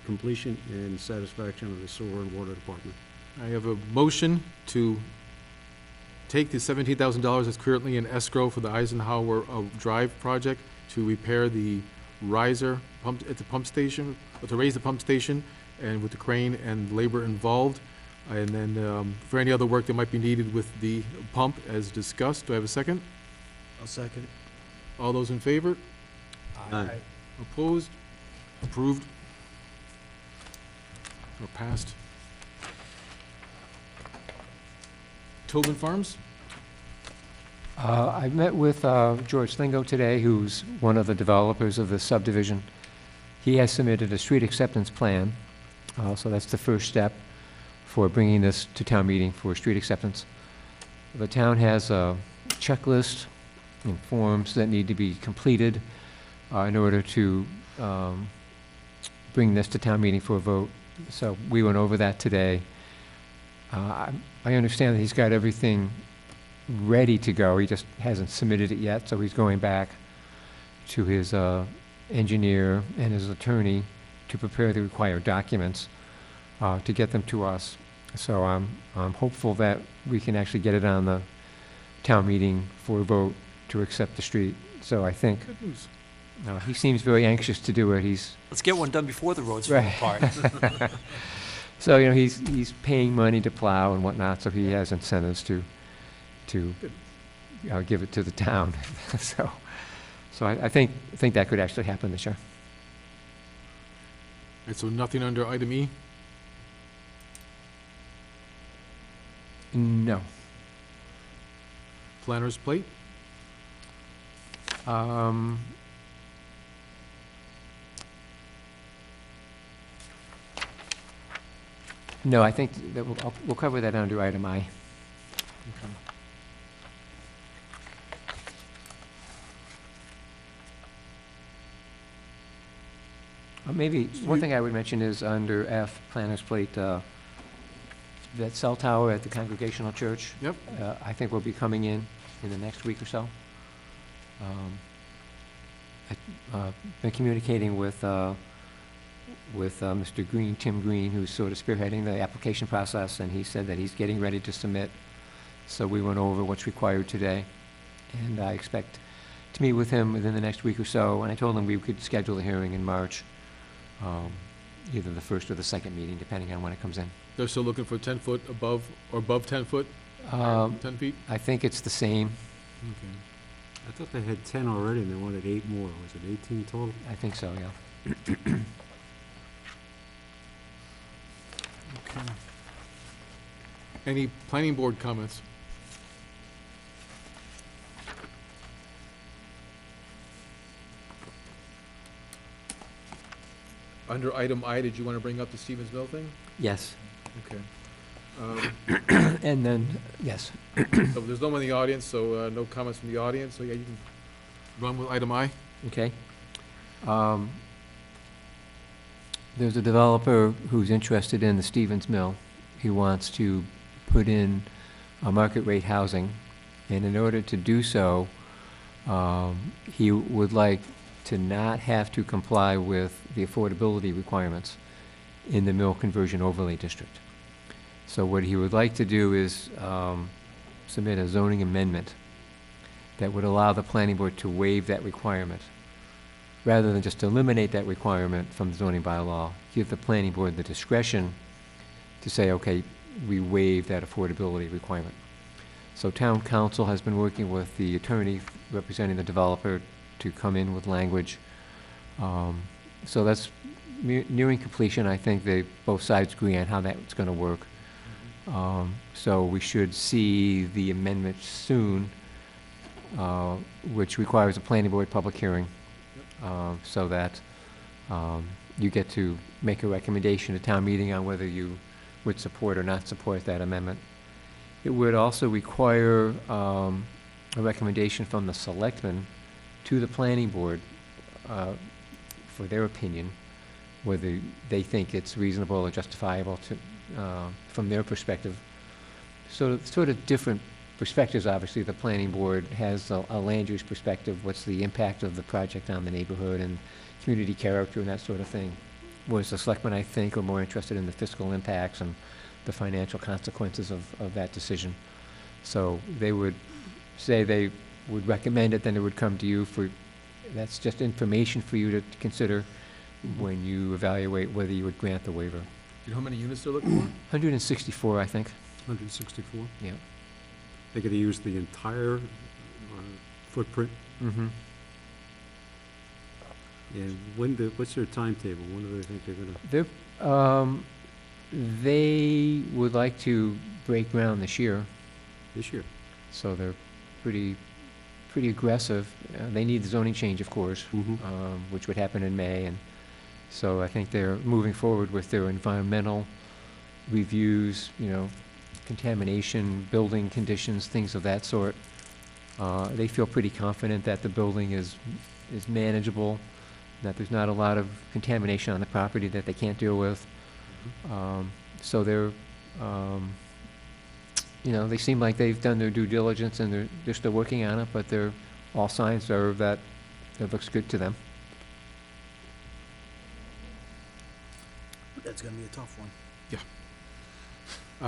completion and satisfaction of the sewer and water department. I have a motion to take the $17,000 that's currently in escrow for the Eisenhower Drive project to repair the riser pump at the pump station, or to raise the pump station, and with the crane and labor involved. And then for any other work that might be needed with the pump as discussed. Do I have a second? I'll second it. All those in favor? Aye. Opposed? Approved? Or passed? Tobin Farms? I met with George Slingo today, who's one of the developers of the subdivision. He has submitted a street acceptance plan, so that's the first step for bringing this to town meeting for street acceptance. The town has a checklist and forms that need to be completed in order to bring this to town meeting for a vote. So we went over that today. I understand that he's got everything ready to go. He just hasn't submitted it yet, so he's going back to his engineer and his attorney to prepare the required documents to get them to us. So I'm hopeful that we can actually get it on the town meeting for a vote to accept the street. So I think Good news. he seems very anxious to do it. He's Let's get one done before the roads fall Right. apart. so he's paying money to plow and whatnot, so he has incentives to give it to the town. so I think that could actually happen this year. All right, so nothing under item E? No. Planner's plate? No, I think that we'll cover that under item I. Maybe, one thing I would mention is under F, planner's plate, that cell tower at the Congregational Church. Yep. I think will be coming in the next week or so. I've been communicating with Mr. Green, Tim Green, who's sort of spearheading the application process, and he said that he's getting ready to submit. So we went over what's required today, and I expect to meet with him within the next week or so, and I told him we could schedule the hearing in March, either the first or the second meeting, depending on when it comes in. They're still looking for 10 foot above, or above 10 foot, 10 feet? I think it's the same. Okay. I thought they had 10 already and they wanted 8 more. Was it 18 total? I think so, yeah. Okay. Any planning board comments? Under item I, did you want to bring up the Stevens Mill thing? Yes. Okay. And then, yes. So there's no one in the audience, so no comments from the audience, so yeah, you can run with item I. Okay. There's a developer who's interested in the Stevens Mill. He wants to put in a market rate housing, and in order to do so, he would like to not have to comply with the affordability requirements in the mill conversion overlay district. So what he would like to do is submit a zoning amendment that would allow the planning board to waive that requirement. Rather than just eliminate that requirement from the zoning bylaw, give the planning board the discretion to say, okay, we waive that affordability requirement. So town council has been working with the attorney representing the developer to come in with language. So that's nearing completion. I think both sides agree on how that's going to work. So we should see the amendment soon, which requires a planning board public hearing, so that you get to make a recommendation at town meeting on whether you would support or not support that amendment. It would also require a recommendation from the selectmen to the planning board for their opinion, whether they think it's reasonable or justifiable to, from their perspective. So sort of different perspectives, obviously. The planning board has a land use perspective, what's the impact of the project on the neighborhood and community character and that sort of thing. Whereas the selectmen, I think, are more interested in the fiscal impacts and the financial consequences of that decision. So they would say they would recommend it, then it would come to you for, that's just information for you to consider when you evaluate whether you would grant the waiver. Do you know how many units they're looking for? 164, I think. 164? Yeah. They're going to use the entire footprint? Mm-hmm. And what's their timetable? When do they think they're going to? They would like to break ground this year, This year? so they're pretty aggressive. They need the zoning change, of course, Mm-hmm. which would happen in May, and so I think they're moving forward with their environmental reviews, contamination, building conditions, things of that sort. They feel pretty confident that the building is manageable, that there's not a lot of contamination on the property that they can't deal with. So they're, they seem like they've done their due diligence and they're still working on it, but all signs are that it looks good to them. That's gonna be a tough one.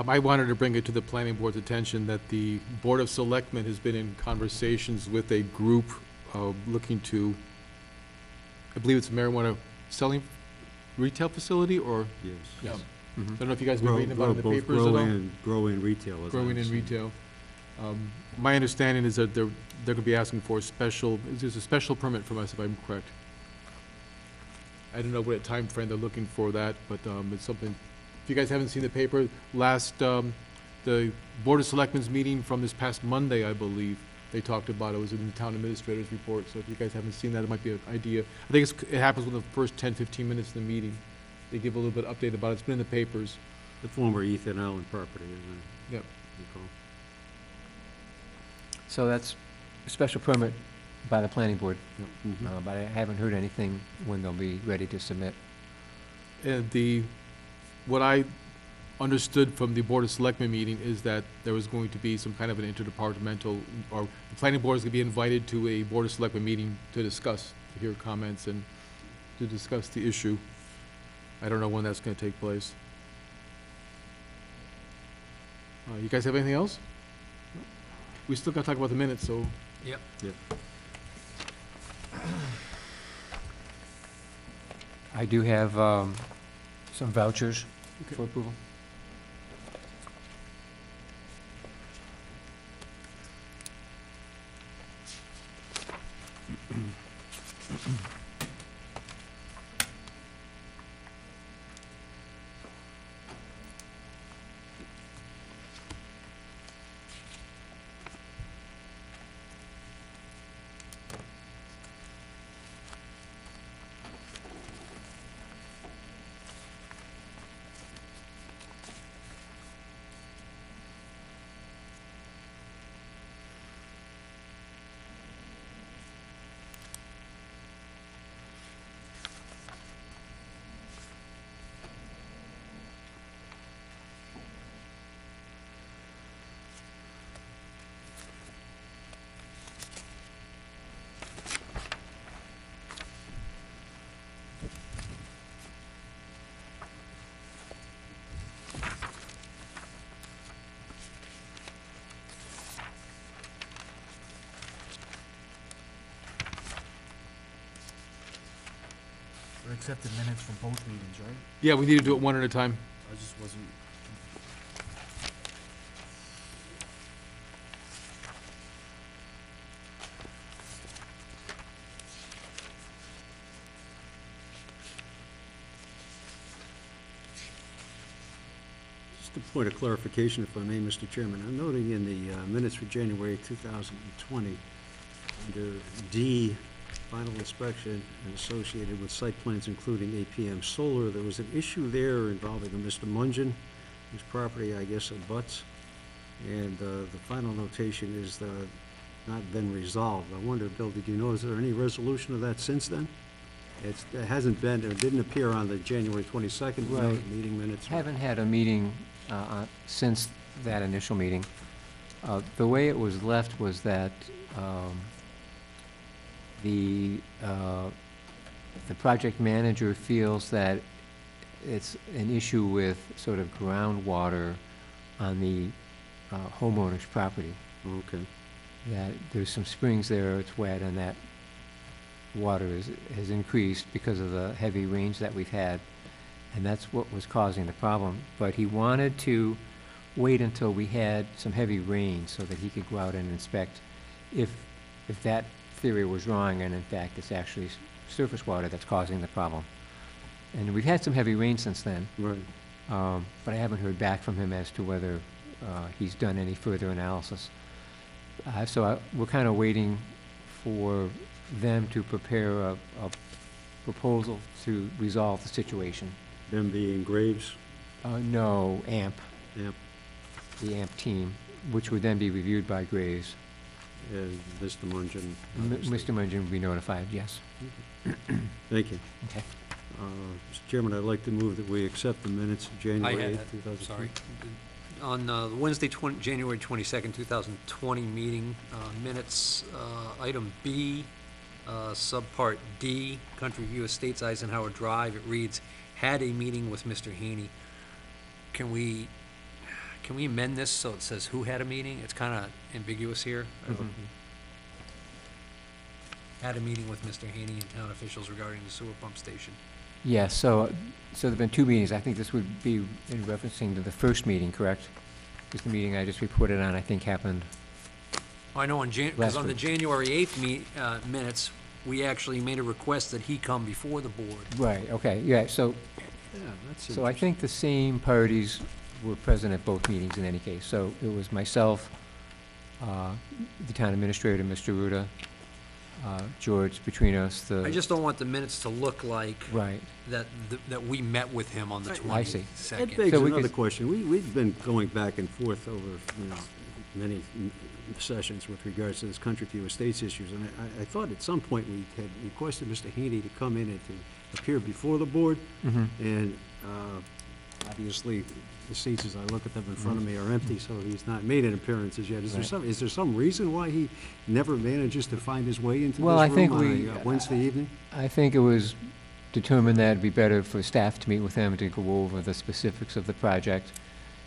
I wanted to bring it to the planning board's attention that the Board of Selectmen has been in conversations with a group looking to, I believe it's a marijuana selling retail facility, or, Yes. yeah. Mhm. I don't know if you guys have been reading about it in the Both papers at all. grow-in retail. as I Growing in understand. retail. My understanding is that they're gonna be asking for there's a special permit from us, if I'm correct. I don't know what time frame they're looking for that, but it's something, if you guys haven't seen the paper, the Board of Selectmen's meeting from this past Monday, I believe, they talked about it, was in the town administrator's report, so if you guys haven't seen that, it might be an idea. I think it happens within the first 10-15 minutes of the meeting. They give a little bit of update about it, it's been in the papers. The former Ethan Allen property, isn't it? Yep. Recall. So that's a special permit by the planning board, Mhm. but I haven't heard anything when they'll be ready to submit. what I understood from the Board of Selectmen meeting is that there was going to be some kind of an interdepartmental, or the planning board is going to be invited to a Board of Selectmen meeting to discuss, to hear comments and to discuss the issue. I don't know when that's going to take place. You guys have anything else? We still got to talk about the minutes, so. Yep. I do have some vouchers for approval. We're accepting minutes from both meetings, right? Yeah, we need to do it one at a time. I just wasn't. Just a point of clarification, if I may, Mr. Chairman. I'm noting in the minutes for January 2020, under D, final inspection and associated with site plans including APM solar, there was an issue there involving a Mr. Mungian, whose property, I guess, abuts. And the final notation is not been resolved. I wonder, Bill, did you know, is there any resolution of that since then? It hasn't been, it didn't appear on the January 22nd Right. meeting minutes. Haven't had a meeting since that initial meeting. The way it was left was that the project manager feels that it's an issue with sort of groundwater on the homeowner's property. Okay. That there's some springs there, it's wet, and that water has increased because of the heavy rains that we've had, and that's what was causing the problem. But he wanted to wait until we had some heavy rain so that he could go out and inspect if that theory was wrong, and in fact it's actually surface water that's causing the problem. And we've had some heavy rain since then. Right. But I haven't heard back from him as to whether he's done any further analysis. So we're kind of waiting for them to prepare a proposal to resolve the situation. Them being Graves? No, AMP, Yep. the AMP team, which would then be reviewed by Graves. And Mr. Mungian. Mr. Mungian will be notified, yes. Thank you. Okay. Mr. Chairman, I'd like to move that we accept the minutes of I January had, 8th, 2020. sorry. On Wednesday, January 22nd, 2020 meeting minutes, item B, subpart D, Country View Estates, Eisenhower Drive, it reads, had a meeting with Mr. Haney. Can we amend this so it says who had a meeting? It's kind of ambiguous here. Had a meeting with Mr. Haney and town officials regarding the sewer pump station. Yes, so there've been two meetings. I think this would be in referencing to the first meeting, correct? Because the meeting I just reported on, I think, happened. I know because Last on the week. January 8th minutes, we actually made a request that he come before the board. Right, okay, yeah, so Yeah, that's I think the same parties were present at both meetings in any case. So it was myself, the town administrator, Mr. Ruda, George Petrinos, I the, just don't want the minutes to look like right, that we met with him on the I see. 22nd. That begs So we another could- question. We've been going back and forth over, many sessions with regards to this Country View Estates issues, and I thought at some point we had requested Mr. Haney to come in and to appear before the board, and obviously, the seats, as I look at them in front of me, are empty, so he's not made an appearance as yet. Is there some reason why he never manages to find his way into this Well, I think room we- on a Wednesday evening? I think it was determined that it'd be better for staff to meet with him to go over the specifics of the project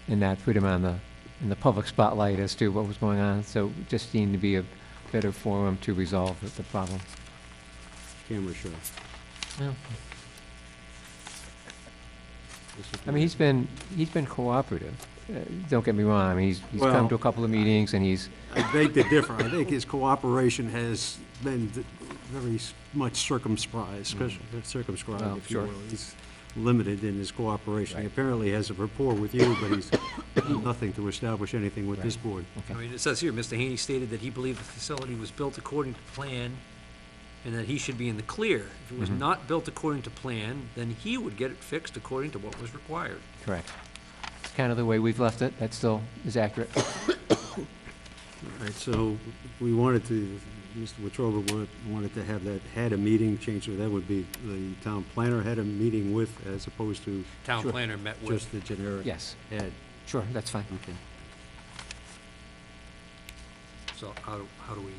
and not put him in the public spotlight as to what was going on. So it just seemed to be a better forum to resolve the problem. Camera shy. Well, I mean, he's been cooperative. Don't get me wrong. I mean, he's Well- come to a couple of meetings and he's, I beg to differ. I think his cooperation has been very much circumscribed, Well, if you sure. will. He's limited in his cooperation. He Right. apparently has a rapport with you, but he's done nothing to establish anything with this board. I mean, it says here, Mr. Haney stated that he believed the facility was built according to plan and that he should be in the clear. If it was not built according to plan, then he would get it fixed according to what was required. correct. It's kind of the way we've left it. That still is accurate. All right, so we wanted to, Mr. Wetruba wanted to have that, had a meeting, change, so that would be the town planner had a meeting with, as opposed to Town Sure. planner met with, just the generic Yes, head. sure, that's fine. Okay. so how do we,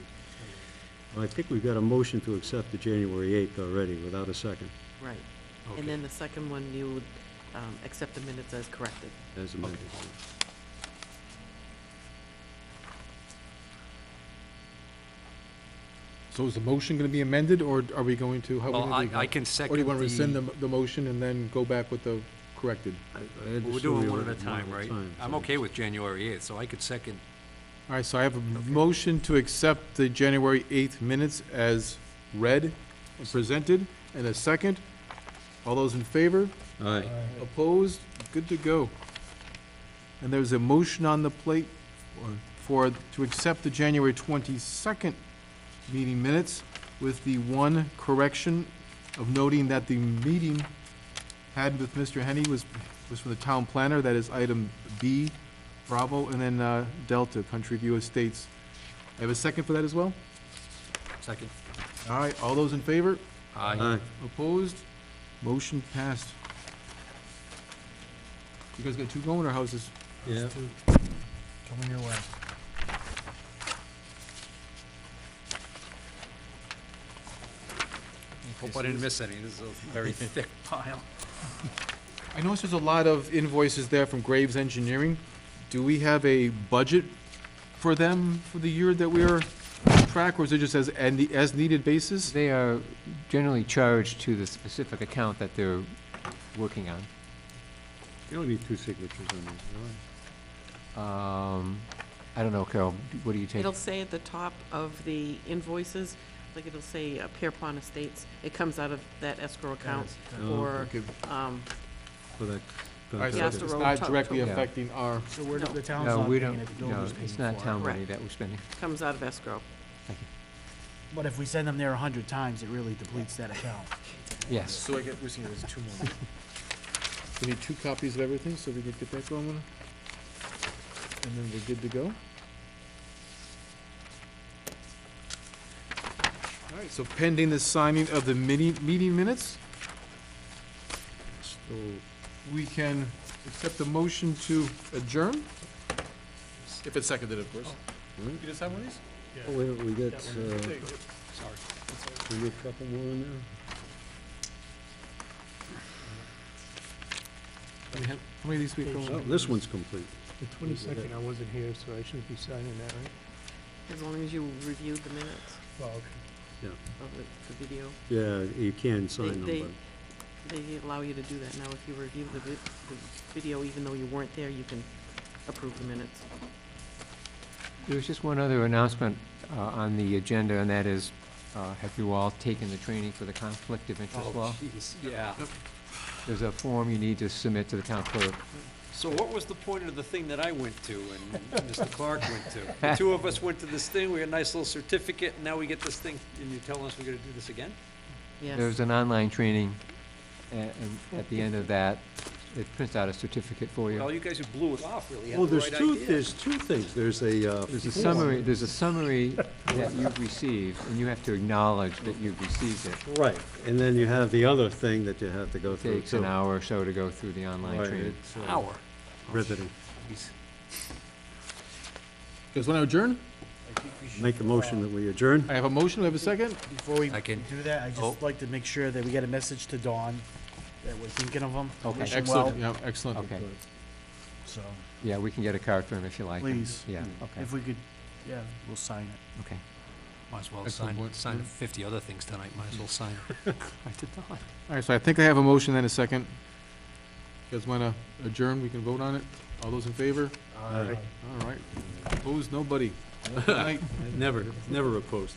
Well, I think we've got a motion to accept the January 8th already, without a second, Right. okay. And then the second one, you would accept the minutes as corrected. as amended. So is the motion gonna be amended, or are we going to, how are we Well, gonna do I that? can Or do second you wanna rescind the, the motion and then go back with the corrected? we're doing one at a time, right? I'm okay with January 8th, so I could second. All right, so I have a motion to accept the January 8th minutes as read and presented, and a second. All those in favor? Aye. Opposed? Good to go. And there's a motion on the plate to accept the January 22nd meeting minutes with the one correction of noting that the meeting had with Mr. Henny was from the town planner, that is item B, Bravo, and then Delta, Country View Estates. I have a second for that as well? Second. All right, all those in favor? Aye. Opposed? Motion passed. You guys got two going, or how's this? Yeah. Coming your way. Hope I didn't miss any. This is a very thick pile. I noticed there's a lot of invoices there from Graves Engineering. Do we have a budget for them for the year that we're on track, or is it just as needed basis? They are generally charged to the specific account that they're working on. You only need two signatures on that, I don't know, Carol, what do you take? It'll say at the top of the invoices, like it'll say Pierpont Estates, it comes out of that escrow account, Oh, or, Okay. for that. All right, so Piastre it's Road, not top- directly Yeah. affecting our, So we're, No. the town's No, not we paying don't, it, no, nobody's paying it's not for town it. money Correct. that we're spending. comes out of escrow. But if we send them there 100 times, it really depletes that account. Yes. so I get, we're seeing there's two more. We need two copies of everything, so we can get that going. And then we're good to go. All right, so pending the signing of the meeting minutes, So, we can accept the motion to adjourn. If it's seconded, of course. You just have one of these? oh, wait, we got, Sorry. we got a couple more in there? How many of these we go? Oh, this one's complete. The 22nd, I wasn't here, so I shouldn't be signing that, right? As long as you reviewed the minutes Well, okay. of the video. Yeah, you can sign them, They- but. They allow you to do that now. If you review the video, even though you weren't there, you can approve the minutes. There was just one other announcement on the agenda, and that is, have you all taken the training for the conflict of interest law? Jeez, yeah. There's a form you need to submit to the town clerk. So what was the point of the thing that I went to and Mr. Clark went to? The two of us went to this thing, we got a nice little certificate, and now we get this thing, and you're telling us we gotta do this again? Yes. There's an online training, and at the end of that, it prints out a certificate for you. Well, you guys who blew it off really had Well, the right idea. there's two things. There's a There's a summary that you've received, and you have to acknowledge that you've received it. right, and then you have the other thing that you have to go It through, takes an too. hour or so to go through the online Right, training. it's, Hour. riveting. Jeez. Guys want to adjourn? I think we should, Make a motion that we adjourn. I have a motion, we have a second? Before we I can- do that, I oh. just like to make sure that we get a message to Dawn that we're thinking of him. Okay. Wish him well. Excellent, yeah, excellent. Okay, So, yeah, we can get a card for him if you like. please, Yeah, okay, if we could, yeah, we'll sign it. okay. Might as well Excellent sign, point. sign 50 other things tonight, might as well sign it. I did not. All right, so I think I have a motion and a second. You guys want to adjourn? We can vote on it. All those in favor? Aye. All right. Opposed? Nobody. Good night. Never opposed.